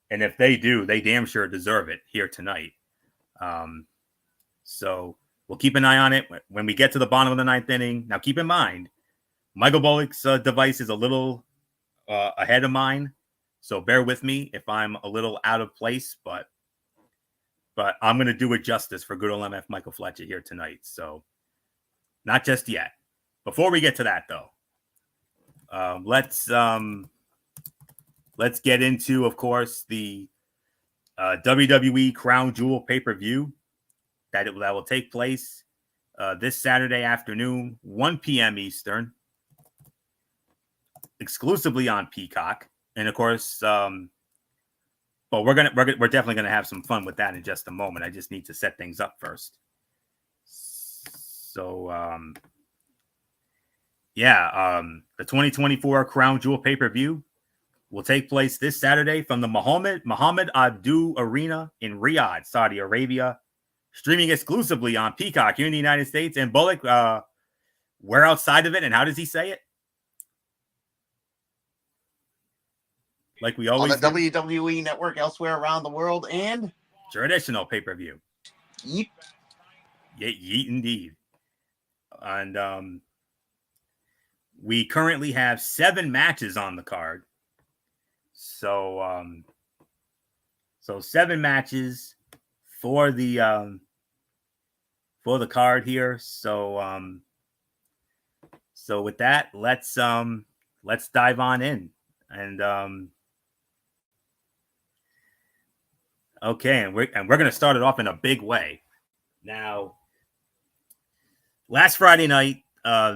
if they do, they damn sure deserve it here tonight. So we'll keep an eye on it when we get to the bottom of the ninth inning. Now, keep in mind, Michael Bullock's device is a little ahead of mine, so bear with me if I'm a little out of place, but I'm going to do it justice for good old MF Michael Fletcher here tonight. So not just yet. Before we get to that, though, let's get into, of course, the WWE Crown Jewel pay-per-view that will take place this Saturday afternoon, 1 p.m. Eastern, exclusively on Peacock. And of course, but we're definitely gonna have some fun with that in just a moment. I just need to set things up first. So the 2024 Crown Jewel pay-per-view will take place this Saturday from the Mohammed Abdu Arena in Riyadh, Saudi Arabia, streaming exclusively on Peacock here in the United States. And Bullock, where outside of it, and how does he say it? Like we always on the WWE network elsewhere around the world, and traditional pay-per-view. Yeet. Yeet indeed. And we currently have 7 matches on the card. So 7 matches for the card here. So with that, let's dive on in. And okay, and we're going to start it off in a big way. Now, last Friday night,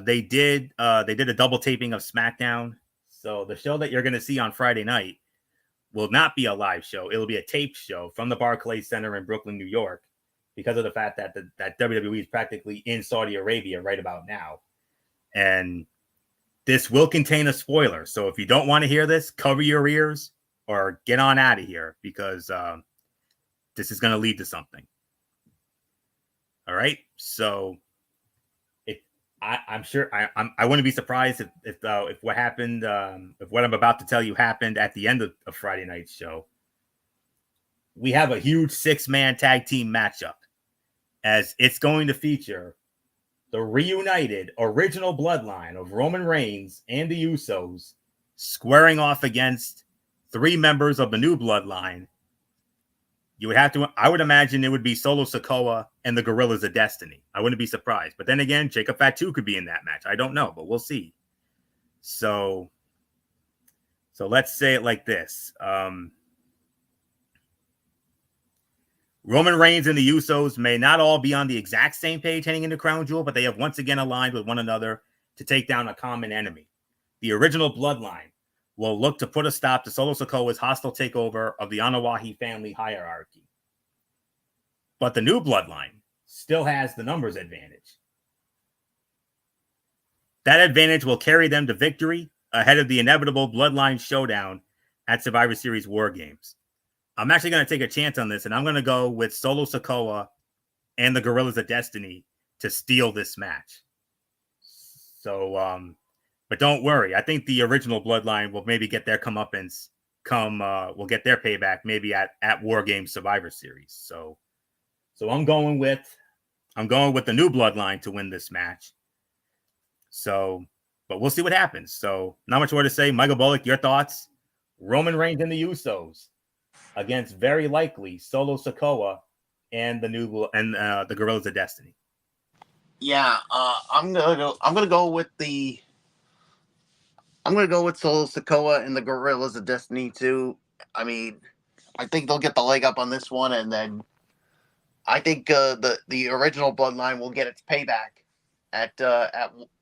they did a double taping of SmackDown. So the show that you're going to see on Friday night will not be a live show. It'll be a taped show from the Barclays Center in Brooklyn, New York, because of the fact that that WWE is practically in Saudi Arabia right about now. And this will contain a spoiler. So if you don't want to hear this, cover your ears or get on out of here, because this is going to lead to something. All right. So I'm sure I wouldn't be surprised if what happened, if what I'm about to tell you happened at the end of Friday night's show. We have a huge 6-man tag team matchup, as it's going to feature the reunited original bloodline of Roman Reigns and the Usos squaring off against 3 members of the new bloodline. I would imagine it would be Solo Sikoa and the Gorillas of Destiny. I wouldn't be surprised. But then again, Jacob Fatu could be in that match. I don't know, but we'll see. So let's say it like this. Roman Reigns and the Usos may not all be on the exact same page heading into Crown Jewel, but they have once again aligned with one another to take down a common enemy. The original bloodline will look to put a stop to Solo Sikoa's hostile takeover of the Anoa'i family hierarchy. But the new bloodline still has the numbers advantage. That advantage will carry them to victory ahead of the inevitable bloodline showdown at Survivor Series War Games. I'm actually going to take a chance on this, and I'm going to go with Solo Sikoa and the Gorillas of Destiny to steal this match. So, but don't worry. I think the original bloodline will maybe get their comeuppance will get their payback maybe at War Games Survivor Series. So I'm going with the new bloodline to win this match. So, but we'll see what happens. So, not much more to say. Michael Bullock, your thoughts? Roman Reigns and the Usos against very likely Solo Sikoa and the Gorillas of Destiny. Yeah, I'm gonna go with Solo Sikoa and the Gorillas of Destiny too. I mean, I think they'll get the leg up on this one, and then I think the original bloodline will get its payback at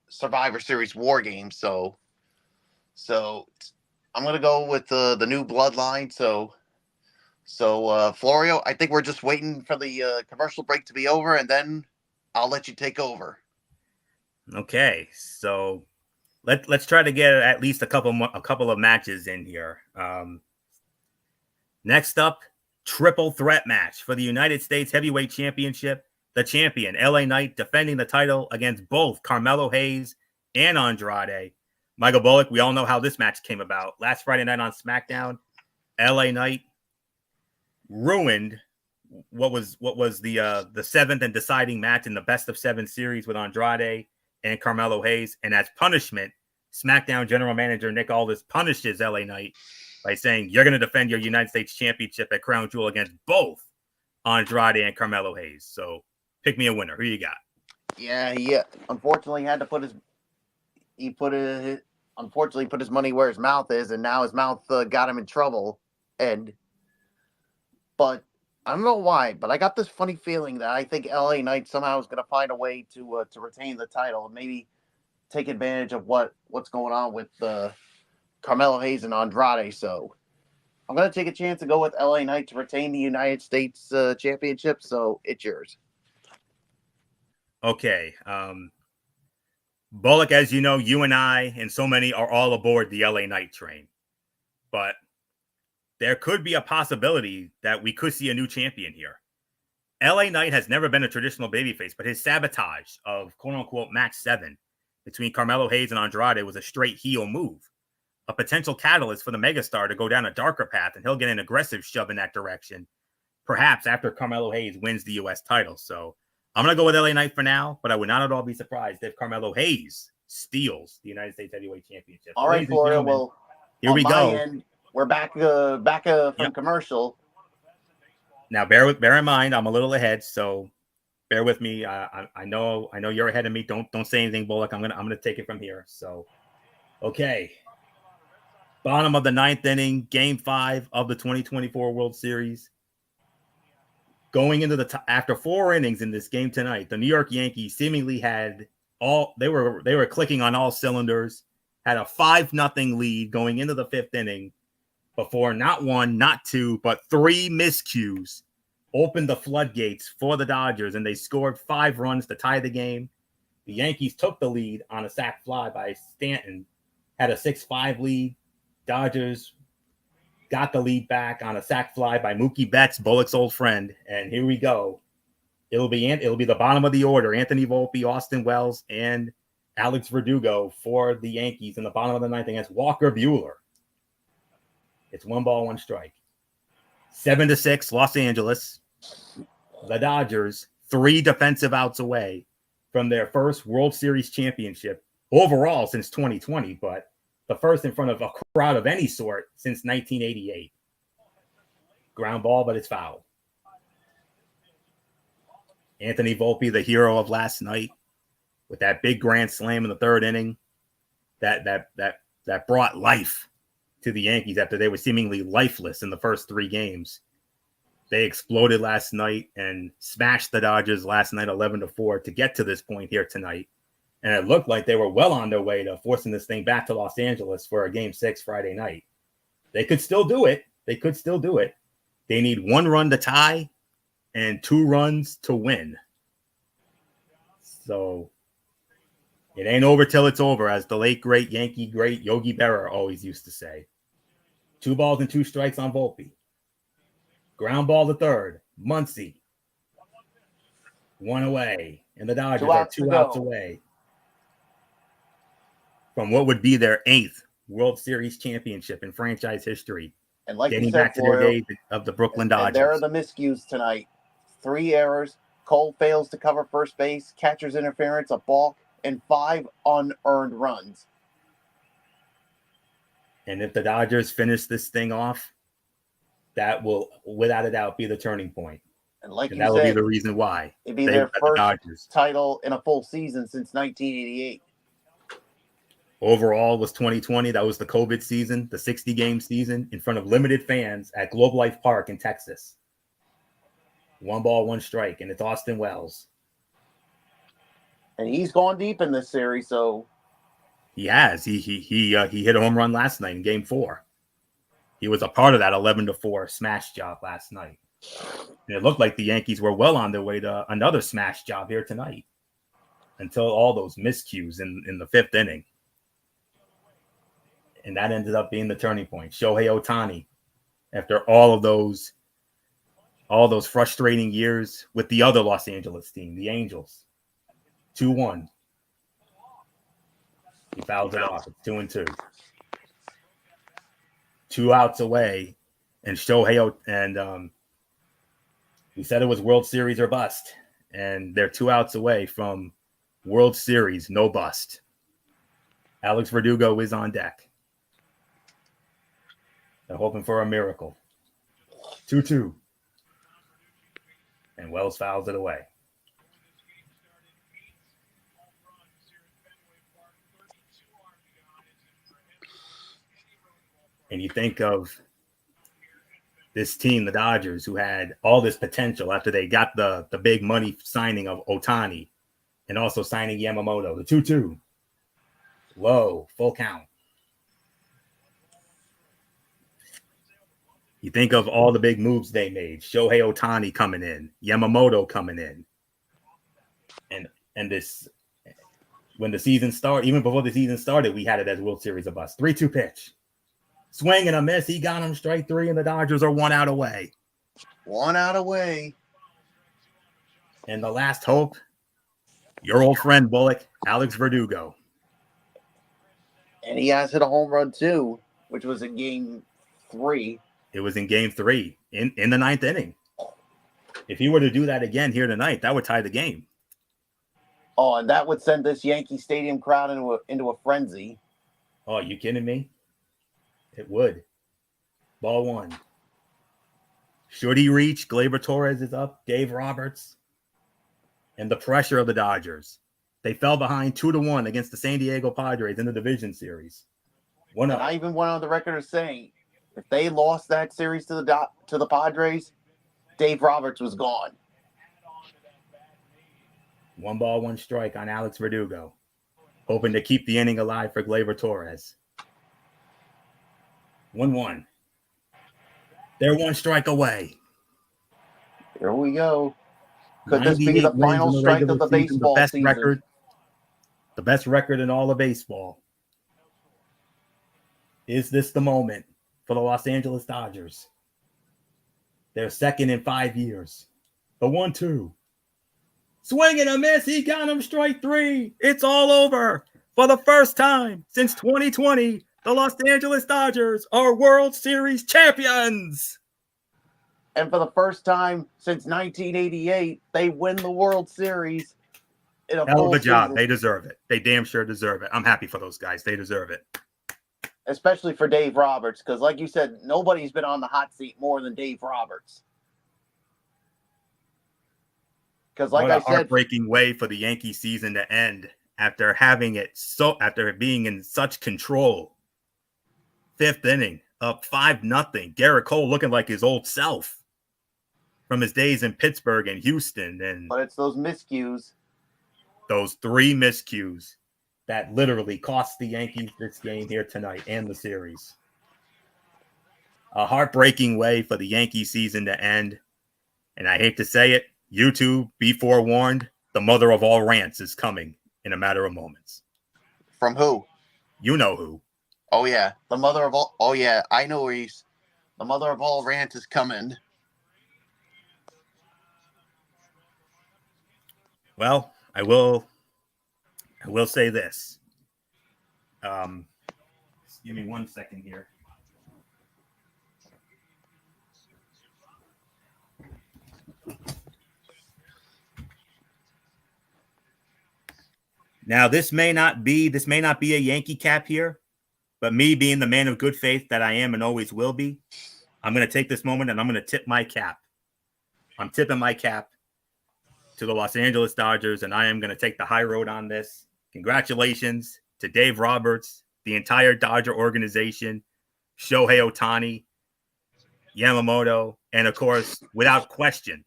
Survivor Series War Games. So I'm gonna go with the new bloodline. So Florio, I think we're just waiting for the commercial break to be over, and then I'll let you take over. Okay, so let's try to get at least a couple of matches in here. Next up, triple threat match for the United States Heavyweight Championship. The champion, LA Knight, defending the title against both Carmelo Hayes and Andrade. Michael Bullock, we all know how this match came about. Last Friday night on SmackDown, LA Knight ruined what was the 7th and deciding match in the best of 7 series with Andrade and Carmelo Hayes. And as punishment, SmackDown general manager Nick Aldis punishes LA Knight by saying, you're going to defend your United States Championship at Crown Jewel against both Andrade and Carmelo Hayes. So pick me a winner. Who you got? Yeah, he unfortunately had to put his money where his mouth is, and now his mouth got him in trouble. But I don't know why, but I got this funny feeling that I think LA Knight somehow is going to find a way to retain the title and maybe take advantage of what's going on with Carmelo Hayes and Andrade. So I'm going to take a chance to go with LA Knight to retain the United States Championship. So it's yours. Okay. Bullock, as you know, you and I and so many are all aboard the LA Knight train. But there could be a possibility that we could see a new champion here. LA Knight has never been a traditional babyface, but his sabotage of quote-unquote match 7 between Carmelo Hayes and Andrade was a straight heel move. A potential catalyst for the megastar to go down a darker path, and he'll get an aggressive shove in that direction, perhaps after Carmelo Hayes wins the U.S. title. So I'm going to go with LA Knight for now, but I would not at all be surprised if Carmelo Hayes steals the United States Heavyweight Championship. All right, Florio, well, here we go. End, we're back from commercial. Now, bear in mind, I'm a little ahead, so bear with me. I know you're ahead of me. Don't say anything, Bullock. I'm gonna take it from here. So, okay. Bottom of the 9th inning, Game 5 of the 2024 World Series. Going into after 4 innings in this game tonight, the New York Yankees seemingly had they were clicking on all cylinders. Had a 5-0 lead going into the 5th inning before not 1, not 2, but 3 miscues opened the floodgates for the Dodgers, and they scored 5 runs to tie the game. The Yankees took the lead on a sac fly by Stanton, had a 6-5 lead. Dodgers got the lead back on a sac fly by Mookie Betts, Bullock's old friend. And here we go. It'll be the bottom of the order. Anthony Volpe, Austin Wells, and Alex Verdugo for the Yankees in the bottom of the ninth against Walker Buehler. It's 1-1 strike. 7-6, Los Angeles. The Dodgers 3 defensive outs away from their first World Series championship overall since 2020, but the first in front of a crowd of any sort since 1988. Ground ball, but it's foul. Anthony Volpe, the hero of last night, with that big grand slam in the third inning, that brought life to the Yankees after they were seemingly lifeless in the first 3 games. They exploded last night and smashed the Dodgers last night 11-4 to get to this point here tonight. And it looked like they were well on their way to forcing this thing back to Los Angeles for a Game 6 Friday night. They could still do it. They need 1 run to tie and 2 runs to win. So it ain't over till it's over, as the late, great Yankee great Yogi Berra always used to say. 2 balls and 2 strikes on Volpe. Ground ball to third. Muncy. 1 away. And the Dodgers are 2 outs away from what would be their 8th World Series championship in franchise history. And like Getting you said, back to their days of the Brooklyn Dodgers. And there are the miscues tonight. 3 errors. Cole fails to cover first base. Catcher's interference, a balk, and 5 unearned runs. And if the Dodgers finish this thing off, that will, without a doubt, be the turning point. And like that will be the reason why. It'd be their first title in a full season since 1988. Overall was 2020. That was the COVID season, the 60-game season in front of limited fans at Globe Life Park in Texas. 1-1 strike, and it's Austin Wells. And he's gone deep in this series, so he has. He hit a home run last night in Game 4. He was a part of that 11-4 smash job last night. And it looked like the Yankees were well on their way to another smash job here tonight until all those miscues in the 5th inning. And that ended up being the turning point. Shohei Ohtani, after all those frustrating years with the other Los Angeles team, the Angels. 2-1. He fouls it off. It's 2-2. 2 outs away, and Shohei and we said it was World Series or bust, and they're 2 outs away from World Series, no bust. Alex Verdugo is on deck. They're hoping for a miracle. 2-2. And Wells fouls it away. And you think of this team, the Dodgers, who had all this potential after they got the big money signing of Ohtani and also signing Yamamoto. The 2-2. Low, full count. You think of all the big moves they made. Shohei Ohtani coming in. Yamamoto coming in. And this, when the season started, even before the season started, we had it as World Series of bust. 3-2 pitch. Swing and a miss. He got him strike 3, and the Dodgers are 1 out away. 1 out away. And the last hope, your old friend Bullock, Alex Verdugo. And he has hit a home run too, which was in Game 3. It was in Game 3 in the 9th inning. If he were to do that again here tonight, that would tie the game. Oh, and that would send this Yankee Stadium crowd into a frenzy. Oh, you kidding me? It would. Ball 1. Should he reach? Gleyber Torres is up. Dave Roberts. And the pressure of the Dodgers. They fell behind 2-1 against the San Diego Padres in the division series. And I even went on the record of saying, if they lost that series to the Padres, Dave Roberts was gone. 1-1 strike on Alex Verdugo, hoping to keep the inning alive for Gleyber Torres. 1-1. They're 1 strike away. Here we go. Could this be the final strike of the baseball season? The best record in all of baseball. Is this the moment for the Los Angeles Dodgers? They're second in 5 years. The 1-2. Swing and a miss. He got him strike 3. It's all over. For the first time since 2020, the Los Angeles Dodgers are World Series champions. And for the first time since 1988, they win the World Series in a Hell full of a job. season. They deserve it. They damn sure deserve it. I'm happy for those guys. They deserve it. Especially for Dave Roberts, because like you said, nobody's been on the hot seat more than Dave Roberts. Because like what I a said, heartbreaking way for the Yankee season to end after being in such control. 5th inning, up 5-0. Garrett Cole looking like his old self from his days in Pittsburgh and Houston. And but it's those miscues. those 3 miscues that literally cost the Yankees this game here tonight and the series. A heartbreaking way for the Yankee season to end. And I hate to say it, YouTube, be forewarned, the mother of all rants is coming in a matter of moments. From who? You know who. Oh, yeah. The mother of all... Oh, yeah. I know he's... The mother of all rant is coming. Well, I will say this. Give me 1 second here. Now, this may not be a Yankee cap here, but me being the man of good faith that I am and always will be, I'm going to take this moment and I'm going to tip my cap. I'm tipping my cap to the Los Angeles Dodgers, and I am going to take the high road on this. Congratulations to Dave Roberts, the entire Dodger organization, Shohei Ohtani, Yamamoto, and of course, without question,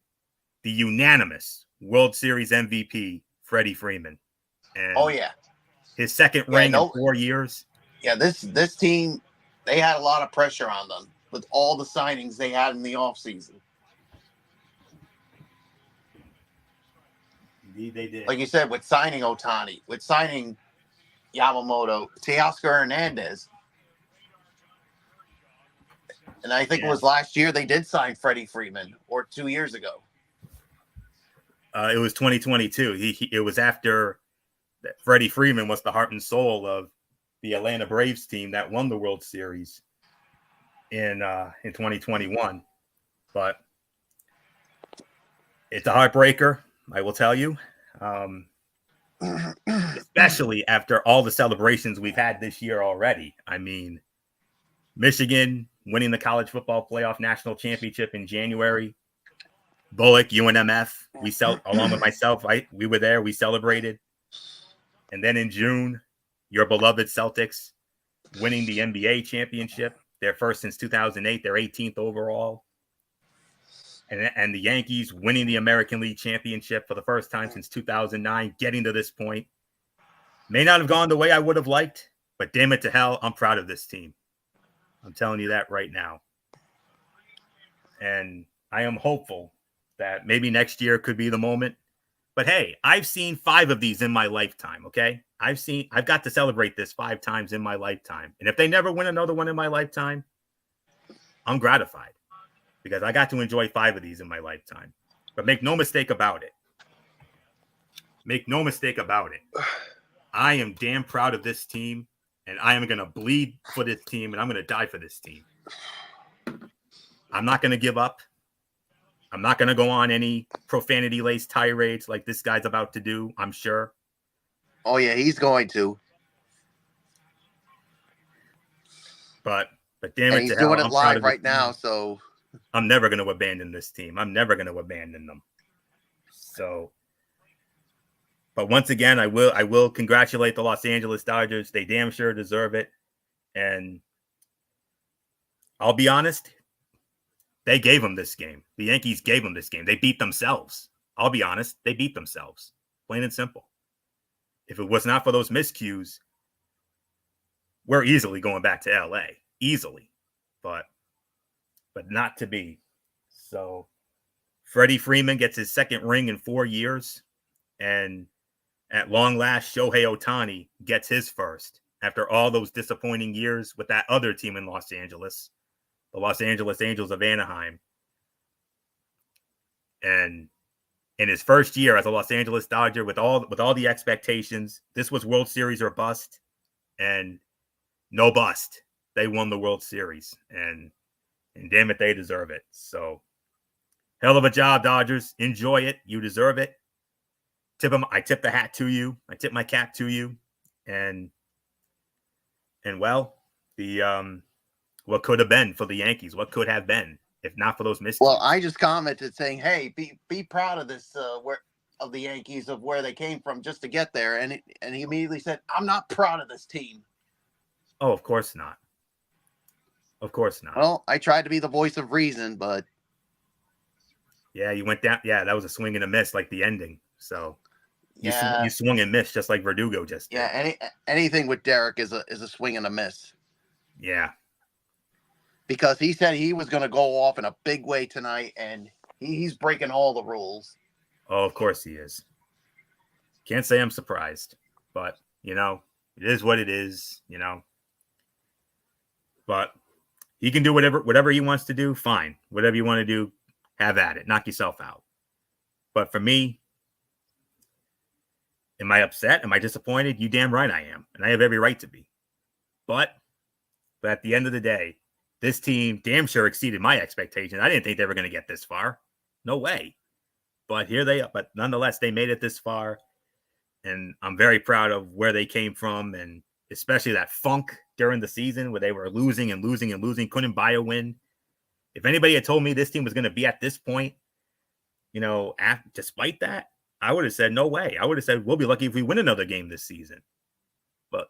the unanimous World Series MVP, Freddie Freeman. And oh, yeah. His second ring in 4 years. Yeah, this team, they had a lot of pressure on them with all the signings they had in the offseason. Indeed, they did. Like you said, with signing Ohtani, with signing Yamamoto, Teoscar Hernandez. And I think it was last year they did sign Freddie Freeman, or 2 years ago. It was 2022. It was after that Freddie Freeman was the heart and soul of the Atlanta Braves team that won the World Series in 2021. But it's a heartbreaker, I will tell you. Especially after all the celebrations we've had this year already. I mean, Michigan winning the college football playoff national championship in January. Bullock, UNMF, along with myself, we were there, we celebrated. And then in June, your beloved Celtics winning the NBA championship, their first since 2008, their 18th overall. And the Yankees winning the American League championship for the first time since 2009, getting to this point. May not have gone the way I would have liked, but damn it to hell, I'm proud of this team. I'm telling you that right now. And I am hopeful that maybe next year could be the moment. But hey, I've seen 5 of these in my lifetime, okay? I've got to celebrate this 5 times in my lifetime. And if they never win another one in my lifetime, I'm gratified because I got to enjoy 5 of these in my lifetime. But make no mistake about it. Make no mistake about it. I am damn proud of this team, and I am going to bleed for this team, and I'm going to die for this team. I'm not going to give up. I'm not going to go on any profanity-laced tirades like this guy's about to do, I'm sure. Oh, yeah, he's going to. But damn it, he's doing it live right now, so I'm never going to abandon this team. I'm never going to abandon them. So, but once again, I will congratulate the Los Angeles Dodgers. They damn sure deserve it. And I'll be honest, they gave them this game. The Yankees gave them this game. They beat themselves. I'll be honest, they beat themselves. Plain and simple. If it was not for those miscues, we're easily going back to LA. Easily. But not to be. So Freddie Freeman gets his second ring in 4 years. And at long last, Shohei Ohtani gets his first after all those disappointing years with that other team in Los Angeles, the Los Angeles Angels of Anaheim. And in his first year as a Los Angeles Dodger with all the expectations. This was World Series or bust, and no bust. They won the World Series, and damn it, they deserve it. So, hell of a job, Dodgers. Enjoy it. You deserve it. I tip the hat to you. I tip my cap to you, and well, the what could have been for the Yankees? What could have been if not for those miscues? Well, I just commented saying, "Hey, be proud of this of the Yankees of where they came from just to get there," and he immediately said, "I'm not proud of this team." Oh, of course not. Of course not. Well, I tried to be the voice of reason, but yeah, you went down. Yeah, that was a swing and a miss, like the ending. So yeah, you swung and missed just like Verdugo just did. Yeah, anything with Derek is a swing and a miss. Yeah. Because he said he was going to go off in a big way tonight, and he's breaking all the rules. Oh, of course he is. Can't say I'm surprised, but, it is what it is, But he can do whatever he wants to do, fine. Whatever you want to do, have at it. Knock yourself out. But for me, am I upset? Am I disappointed? You damn right I am, and I have every right to be. But at the end of the day, this team damn sure exceeded my expectations. I didn't think they were going to get this far. No way. But here they are. But nonetheless, they made it this far. And I'm very proud of where they came from, and especially that funk during the season where they were losing and losing and losing, couldn't buy a win. If anybody had told me this team was going to be at this point, despite that, I would have said, no way. I would have said, we'll be lucky if we win another game this season. But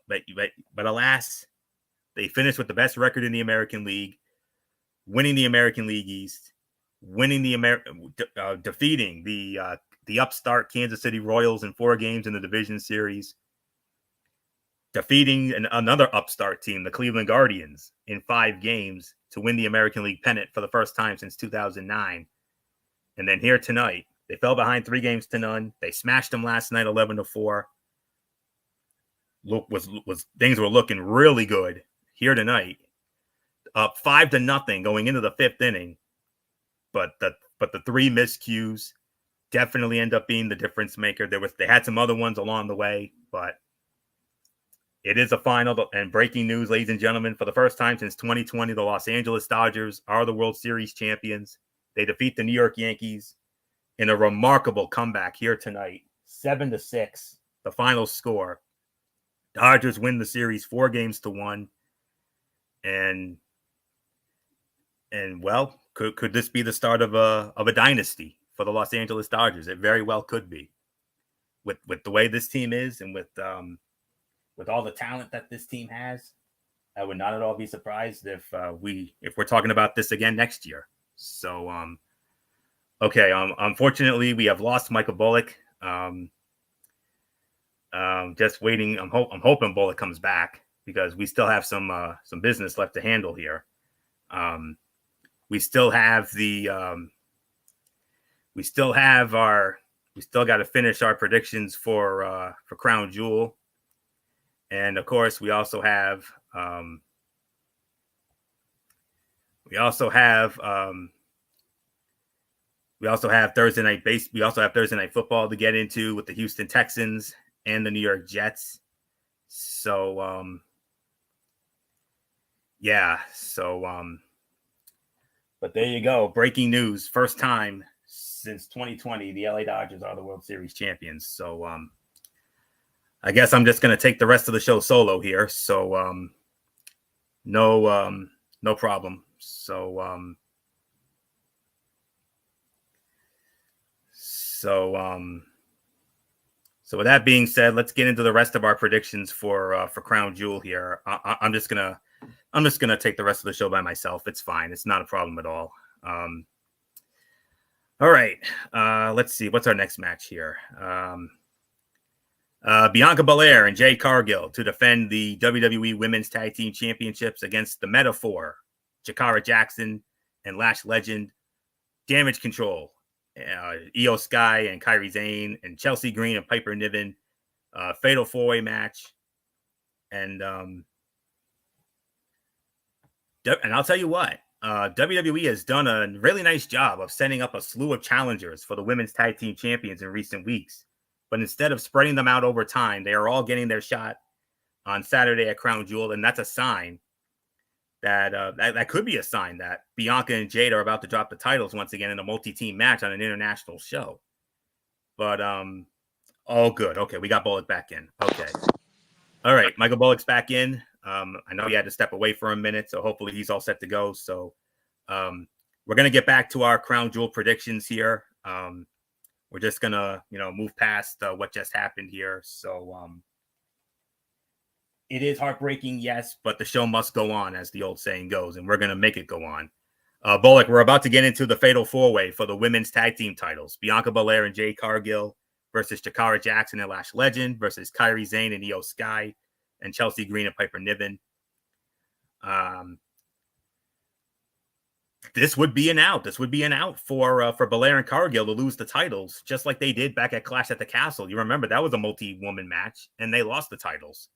alas, they finished with the best record in the American League, winning the American League East, winning defeating the upstart Kansas City Royals in 4 games in the division series, defeating another upstart team, the Cleveland Guardians, in 5 games to win the American League pennant for the first time since 2009. And then here tonight, they fell behind 3-0. They smashed them last night, 11-4. Things were looking really good. Here tonight, up 5-0 going into the 5th inning, but the 3 miscues definitely end up being the difference maker. They had some other ones along the way, but it is a final. And breaking news, ladies and gentlemen, for the first time since 2020, the Los Angeles Dodgers are the World Series champions. They defeat the New York Yankees in a remarkable comeback here tonight, 7-6, the final score. Dodgers win the series 4-1. And well, could this be the start of a dynasty for the Los Angeles Dodgers? It very well could be. With the way this team is, and with all the talent that this team has, I would not at all be surprised if we're talking about this again next year. So okay, unfortunately we have lost Michael Bullock. Just waiting. I'm hoping Bullock comes back, because we still have some business left to handle here. We still got to finish our predictions for Crown Jewel, and of course we also have Thursday night We also have Thursday night football to get into with the Houston Texans and the New York Jets. So but there you go. Breaking news. First time since 2020, the LA Dodgers are the World Series champions. So I guess I'm just going to take the rest of the show solo here. So no problem. So with that being said, let's get into the rest of our predictions for Crown Jewel here. I'm just gonna take the rest of the show by myself. It's fine. It's not a problem at all. All right. Let's see. What's our next match here? Bianca Belair and Jade Cargill to defend the WWE Women's Tag Team Championships against the Metaphor, Jakara Jackson and Lash Legend, Damage Control, Io Sky and Kairi Sane, and Chelsea Green and Piper Niven, fatal 4-way match. And I'll tell you what, WWE has done a really nice job of setting up a slew of challengers for the women's tag team champions in recent weeks. But instead of spreading them out over time, they are all getting their shot on Saturday at Crown Jewel, and that's a sign that could be a sign that Bianca and Jade are about to drop the titles once again in a multi-team match on an international show. But all good. Okay, we got Bullock back in. Okay. All right, Michael Bullock's back in. I know he had to step away for a minute, so hopefully he's all set to go. So we're gonna get back to our Crown Jewel predictions here. We're just gonna, move past what just happened here. So it is heartbreaking, yes, but the show must go on, as the old saying goes, and we're gonna make it go on. Bullock, we're about to get into the fatal four-way for the women's tag team titles: Bianca Belair and Jade Cargill versus Chikara Jackson and Lash Legend versus Kairi Sane and Io Sky and Chelsea Green and Piper Niven. This would be an out. This would be an out for Belair and Cargill to lose the titles, just like they did back at Clash at the Castle. You remember that was a multi-woman match, and they lost the titles.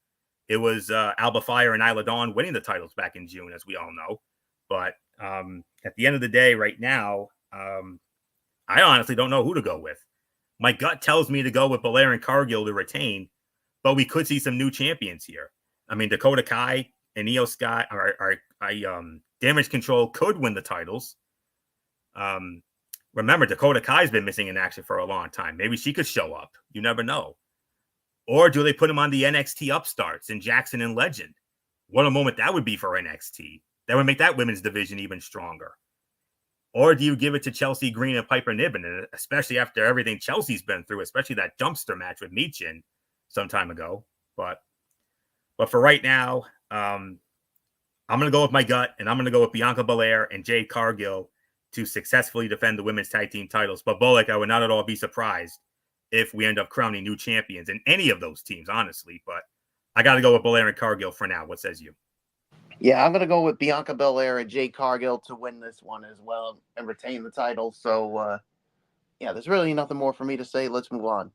It was Alba Fire and Isla Dawn winning the titles back in June, as we all know. But at the end of the day, right now, I honestly don't know who to go with. My gut tells me to go with Belair and Cargill to retain, but we could see some new champions here. I mean, Dakota Kai and Io Sky Damage Control could win the titles. Remember, Dakota Kai's been missing in action for a long time. Maybe she could show up. You never know. Or do they put him on the NXT upstarts in Jackson and Legend? What a moment that would be for NXT. That would make that women's division even stronger. Or do you give it to Chelsea Green and Piper Niven, especially after everything Chelsea's been through, especially that dumpster match with Michin some time ago? But for right now, I'm going to go with my gut, and I'm going to go with Bianca Belair and Jade Cargill to successfully defend the women's tag team titles. But Bullock, I would not at all be surprised if we end up crowning new champions in any of those teams, honestly. But I got to go with Belair and Cargill for now. What says you? Yeah, I'm going to go with Bianca Belair and Jade Cargill to win this one as well and retain the title. So, yeah, there's really nothing more for me to say. Let's move on.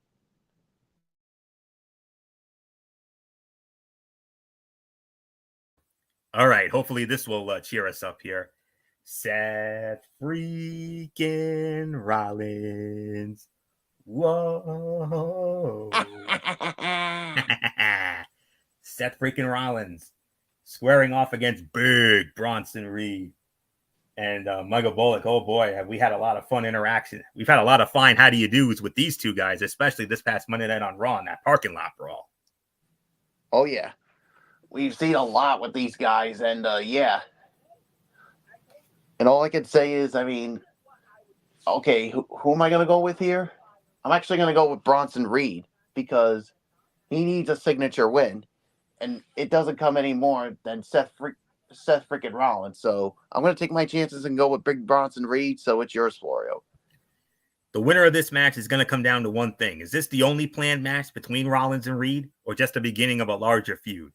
All right. Hopefully this will cheer us up here. Seth freaking Rollins. Whoa. Seth freaking Rollins squaring off against big Bronson Reed and Michael Bullock. Oh boy, have we had a lot of fun interaction. We've had a lot of fine how do you do's with these two guys, especially this past Monday night on Raw in that parking lot brawl. Oh yeah, we've seen a lot with these guys, and yeah. And all I can say is, I mean, okay, who am I going to go with here? I'm actually going to go with Bronson Reed because he needs a signature win, and it doesn't come any more than Seth freaking Rollins. So I'm going to take my chances and go with Big Bronson Reed. So it's yours, Florio. The winner of this match is going to come down to one thing. Is this the only planned match between Rollins and Reed, or just the beginning of a larger feud?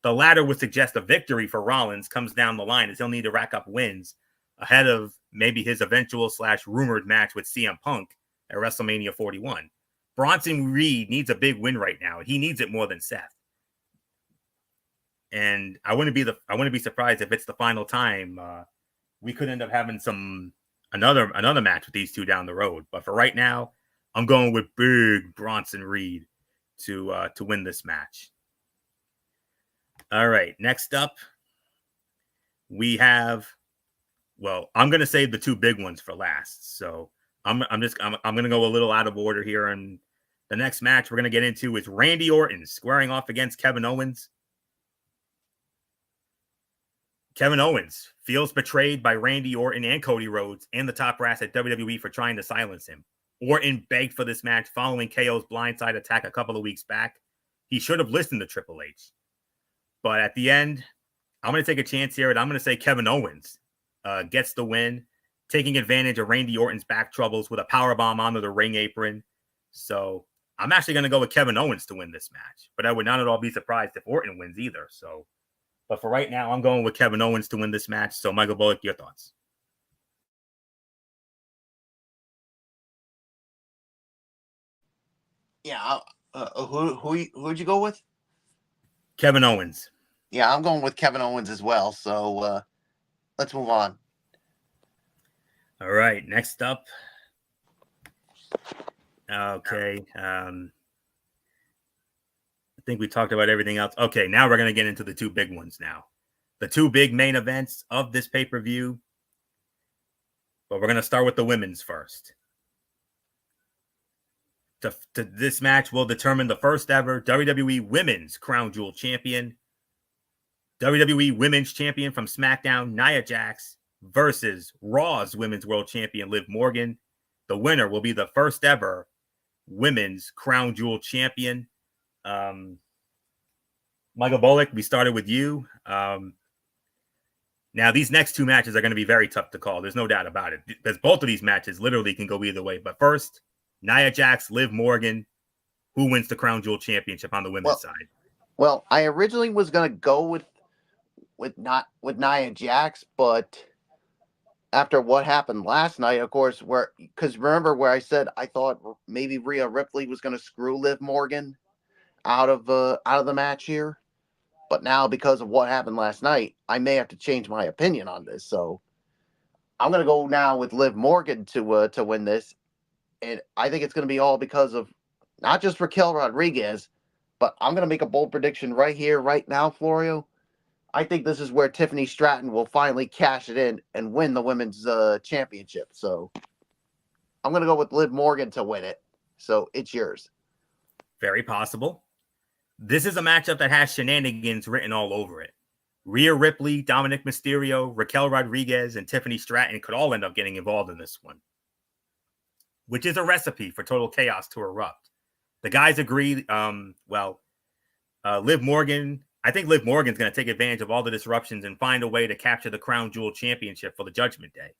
The latter would suggest a victory for Rollins comes down the line as he'll need to rack up wins ahead of maybe his eventual / rumored match with CM Punk at WrestleMania 41. Bronson Reed needs a big win right now. He needs it more than Seth. And I wouldn't be surprised if it's the final time. We could end up having another match with these two down the road. But for right now, I'm going with big Bronson Reed to win this match. All right, next up we have. Well, I'm going to save the two big ones for last. So I'm going to go a little out of order here. And the next match we're going to get into is Randy Orton squaring off against Kevin Owens. Kevin Owens feels betrayed by Randy Orton and Cody Rhodes and the top brass at WWE for trying to silence him. Orton begged for this match following KO's blindside attack a couple of weeks back. He should have listened to Triple H. But at the end, I'm going to take a chance here, and I'm going to say Kevin Owens gets the win, taking advantage of Randy Orton's back troubles with a powerbomb onto the ring apron. So I'm actually going to go with Kevin Owens to win this match, but I would not at all be surprised if Orton wins either. So, but for right now, I'm going with Kevin Owens to win this match. So Michael Bullock, your thoughts? Yeah, who'd you go with? Kevin Owens. Yeah, I'm going with Kevin Owens as well. So let's move on. All right, next up. Okay. I think we talked about everything else. Okay, now we're going to get into the two big ones now. The two big main events of this pay-per-view. But we're going to start with the women's first. This match will determine the first ever WWE Women's Crown Jewel Champion. WWE Women's Champion from SmackDown, Nia Jax, versus Raw's Women's World Champion, Liv Morgan. The winner will be the first ever Women's Crown Jewel Champion. Michael Bullock, we started with you. Now, these next two matches are going to be very tough to call. There's no doubt about it, because both of these matches literally can go either way. But first, Nia Jax, Liv Morgan, who wins the Crown Jewel Championship on the women's side? Well, I originally was going to go with Nia Jax, but after what happened last night, of course, because remember where I said I thought maybe Rhea Ripley was going to screw Liv Morgan out of the match here. But now, because of what happened last night, I may have to change my opinion on this. So I'm going to go now with Liv Morgan to win this. And I think it's going to be all because of not just Raquel Rodriguez, but I'm going to make a bold prediction right here, right now, Florio. I think this is where Tiffany Stratton will finally cash it in and win the women's championship. So I'm going to go with Liv Morgan to win it. So it's yours. Very possible. This is a matchup that has shenanigans written all over it. Rhea Ripley, Dominic Mysterio, Raquel Rodriguez, and Tiffany Stratton could all end up getting involved in this one, which is a recipe for total chaos to erupt. The guys agree. Liv Morgan, I think Liv Morgan's going to take advantage of all the disruptions and find a way to capture the Crown Jewel Championship for the Judgment Day.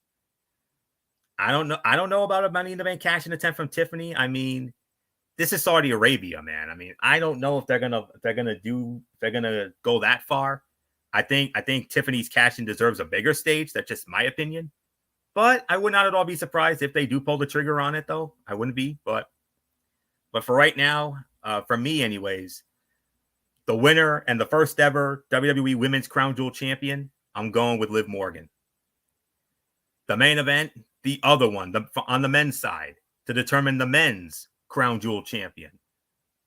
I don't know about a Money in the Bank cash in attempt from Tiffany. I mean, this is Saudi Arabia, man. I mean, I don't know if they're gonna go that far. I think Tiffany's cash in deserves a bigger stage. That's just my opinion. But I would not at all be surprised if they do pull the trigger on it, though. I wouldn't be. But for right now, for me anyways, the winner and the first ever WWE Women's Crown Jewel Champion, I'm going with Liv Morgan. The main event, the other one, on the men's side, to determine the men's Crown Jewel Champion.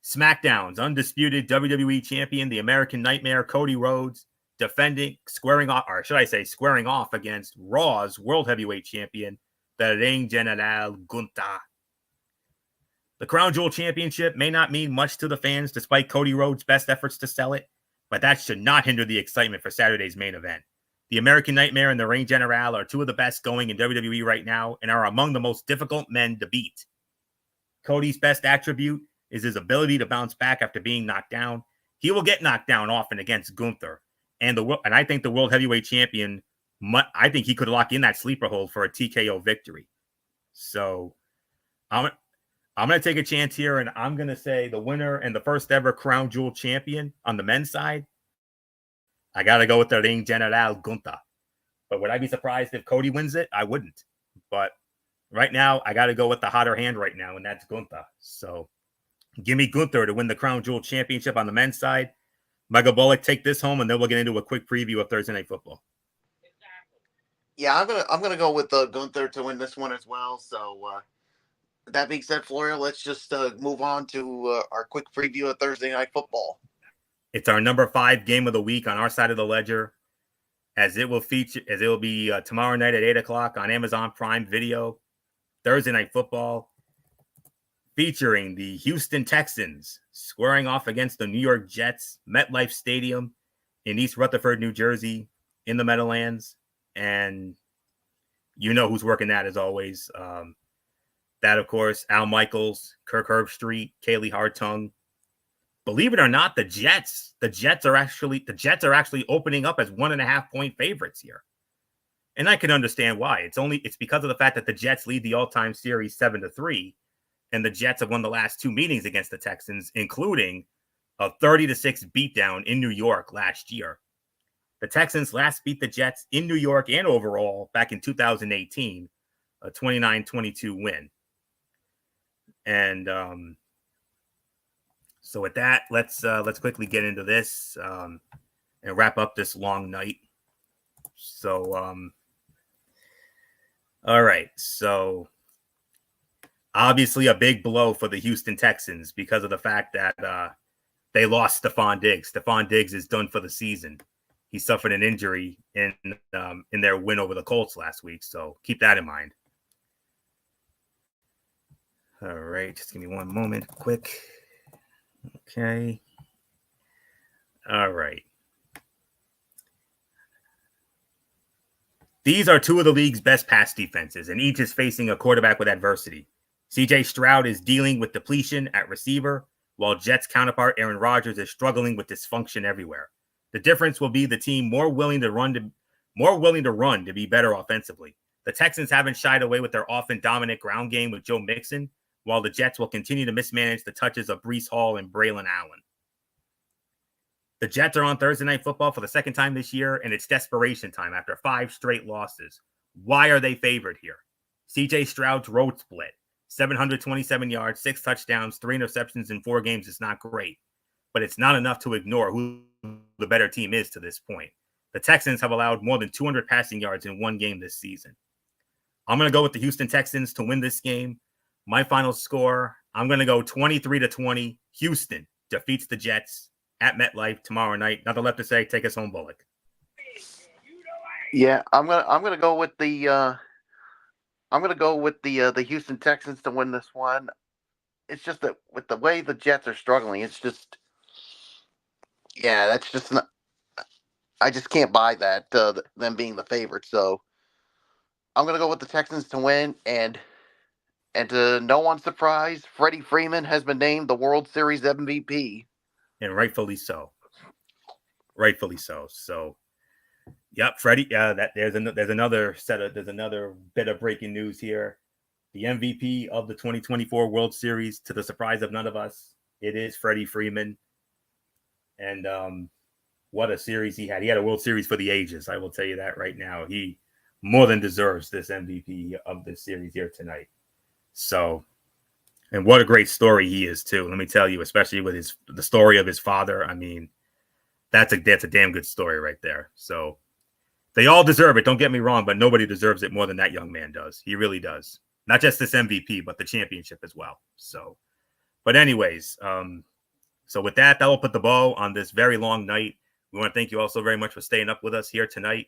SmackDown's undisputed WWE Champion, the American Nightmare, Cody Rhodes, squaring off against Raw's World Heavyweight Champion, the Ring General Gunther. The Crown Jewel Championship may not mean much to the fans, despite Cody Rhodes' best efforts to sell it, but that should not hinder the excitement for Saturday's main event. The American Nightmare and the Ring General are two of the best going in WWE right now and are among the most difficult men to beat. Cody's best attribute is his ability to bounce back after being knocked down. He will get knocked down often against Gunther. And I think the World Heavyweight Champion, I think he could lock in that sleeper hold for a TKO victory. So I'm going to take a chance here, and I'm going to say the winner and the first ever Crown Jewel Champion on the men's side, I got to go with the Ring General Gunther. But would I be surprised if Cody wins it? I wouldn't. But right now, I got to go with the hotter hand right now, and that's Gunther. So give me Gunther to win the Crown Jewel Championship on the men's side. Michael Bullock, take this home, and then we'll get into a quick preview of Thursday Night Football. Yeah, I'm gonna go with Gunther to win this one as well. So that being said, Florio, let's just move on to our quick preview of Thursday Night Football. It's our number 5 game of the week on our side of the ledger, as it will be tomorrow night at 8:00 on Amazon Prime Video. Thursday Night Football, featuring the Houston Texans squaring off against the New York Jets, MetLife Stadium in East Rutherford, New Jersey, in the Meadowlands. And you know who's working that, as always. That, of course, Al Michaels, Kirk Herbstreit, Kaylee Hartung. Believe it or not, the Jets are actually opening up as 1.5-point favorites here. And I can understand why. It's because of the fact that the Jets lead the all-time series 7-3, and the Jets have won the last 2 meetings against the Texans, including a 30-6 beatdown in New York last year. The Texans last beat the Jets in New York and overall back in 2018, a 29-22 win. And so with that, let's quickly get into this and wrap up this long night. So All right. So obviously a big blow for the Houston Texans because of the fact that they lost Stephon Diggs. Stephon Diggs is done for the season. He suffered an injury in their win over the Colts last week. So keep that in mind. All right. Just give me one moment quick. Okay. All right. These are two of the league's best pass defenses, and each is facing a quarterback with adversity. CJ Stroud is dealing with depletion at receiver, while Jets counterpart Aaron Rodgers is struggling with dysfunction everywhere. The difference will be the team more willing to run to be better offensively. The Texans haven't shied away with their often dominant ground game with Joe Mixon, while the Jets will continue to mismanage the touches of Breece Hall and Braylon Allen. The Jets are on Thursday Night Football for the second time this year, and it's desperation time after 5 straight losses. Why are they favored here? CJ Stroud's road split, 727 yards, 6 touchdowns, 3 interceptions in 4 games is not great, but it's not enough to ignore who the better team is to this point. The Texans have allowed more than 200 passing yards in 1 game this season. I'm going to go with the Houston Texans to win this game. My final score, I'm going to go 23-20. Houston defeats the Jets at MetLife tomorrow night. Nothing left to say. Take us home, Bullock. Yeah, I'm gonna go with the Houston Texans to win this one. It's just that with the way the Jets are struggling, it's just that's just not. I just can't buy that them being the favorite. So I'm gonna go with the Texans to win, and to no one's surprise, Freddie Freeman has been named the World Series MVP. And rightfully so. Rightfully so. So, yep, Freddie. There's another bit of breaking news here. The MVP of the 2024 World Series, to the surprise of none of us, it is Freddie Freeman. And what a series he had. He had a World Series for the ages. I will tell you that right now. He more than deserves this MVP of this series here tonight. So, and what a great story he is too. Let me tell you, especially with the story of his father. I mean, that's a damn good story right there. So they all deserve it. Don't get me wrong, but nobody deserves it more than that young man does. He really does. Not just this MVP, but the championship as well. So, but anyways, so with that will put the bow on this very long night. We want to thank you all so very much for staying up with us here tonight.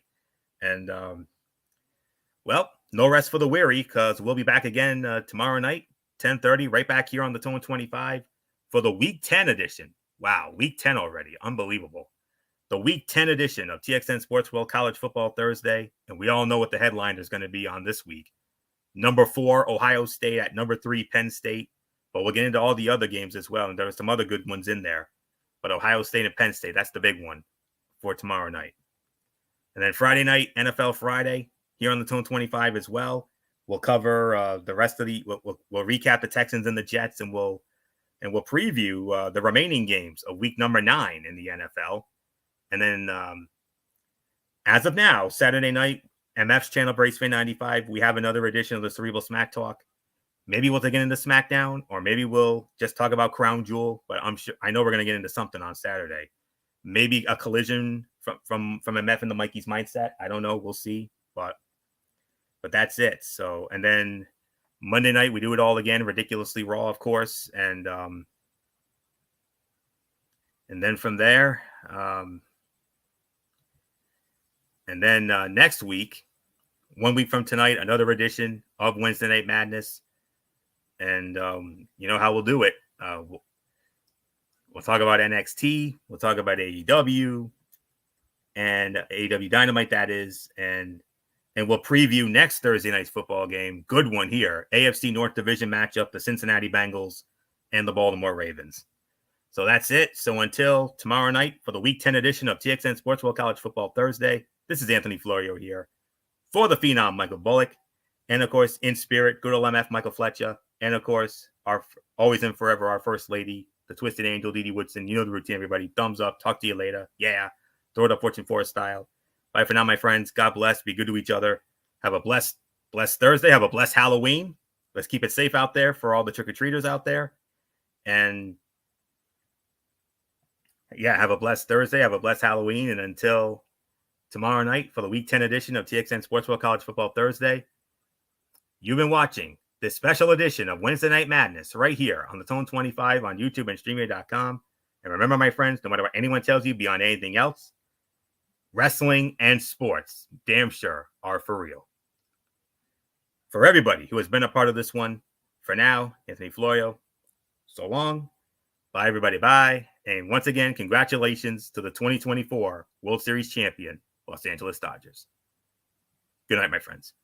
And well, no rest for the weary, because we'll be back again tomorrow night, 10:30, right back here on the Tone 25 for the Week 10 edition. Wow, Week 10 already. Unbelievable. The Week 10 edition of TXN Sports World College Football Thursday. And we all know what the headline is going to be on this week. Number 4, Ohio State at number 3, Penn State. But we'll get into all the other games as well. And there are some other good ones in there. But Ohio State and Penn State, that's the big one for tomorrow night. And then Friday night, NFL Friday, here on the Tone 25 as well. We'll cover the rest of we'll recap the Texans and the Jets, and we'll preview the remaining games of week number 9 in the NFL. And then as of now, Saturday night, MF's channel, Braceway 95, we have another edition of the Cerebral Smack Talk. Maybe we'll take it into SmackDown, or maybe we'll just talk about Crown Jewel. But I know we're going to get into something on Saturday. Maybe a collision from MF and the Mikey's Mindset. I don't know. We'll see. But that's it. So, and then Monday night, we do it all again. Ridiculously Raw, of course. And then from there, and then next week, 1 week from tonight, another edition of Wednesday Night Madness. And you know how we'll do it. We'll talk about NXT. We'll talk about AEW and AEW Dynamite, that is. And we'll preview next Thursday night's football game. Good one here. AFC North Division matchup, the Cincinnati Bengals and the Baltimore Ravens. So that's it. So until tomorrow night for the Week 10 edition of TXN Sports World College Football Thursday, this is Anthony Florio here for the Phenom Michael Bullock. And, of course, in spirit, good old MF Michael Fletcher. And, of course, our always and forever, our First Lady, the Twisted Angel, Dee Dee Woodson. You know the routine, everybody. Thumbs up. Talk to you later. Yeah. Throw it up Fortune Forest style. Bye for now, my friends. God bless. Be good to each other. Have a blessed Thursday. Have a blessed Halloween. Let's keep it safe out there for all the trick-or-treaters out there. And, yeah, have a blessed Thursday. Have a blessed Halloween. And until tomorrow night for the Week 10 edition of TXN Sports World College Football Thursday, You've been watching this special edition of Wednesday Night Madness right here on the Tone 25 on YouTube and StreamYard.com. And remember, my friends, no matter what anyone tells you beyond anything else, wrestling and sports, damn sure, are for real. For everybody who has been a part of this one, for now, Anthony Florio, so long. Bye, everybody. Bye. And once again, congratulations to the 2024 World Series champion, Los Angeles Dodgers. Good night, my friends.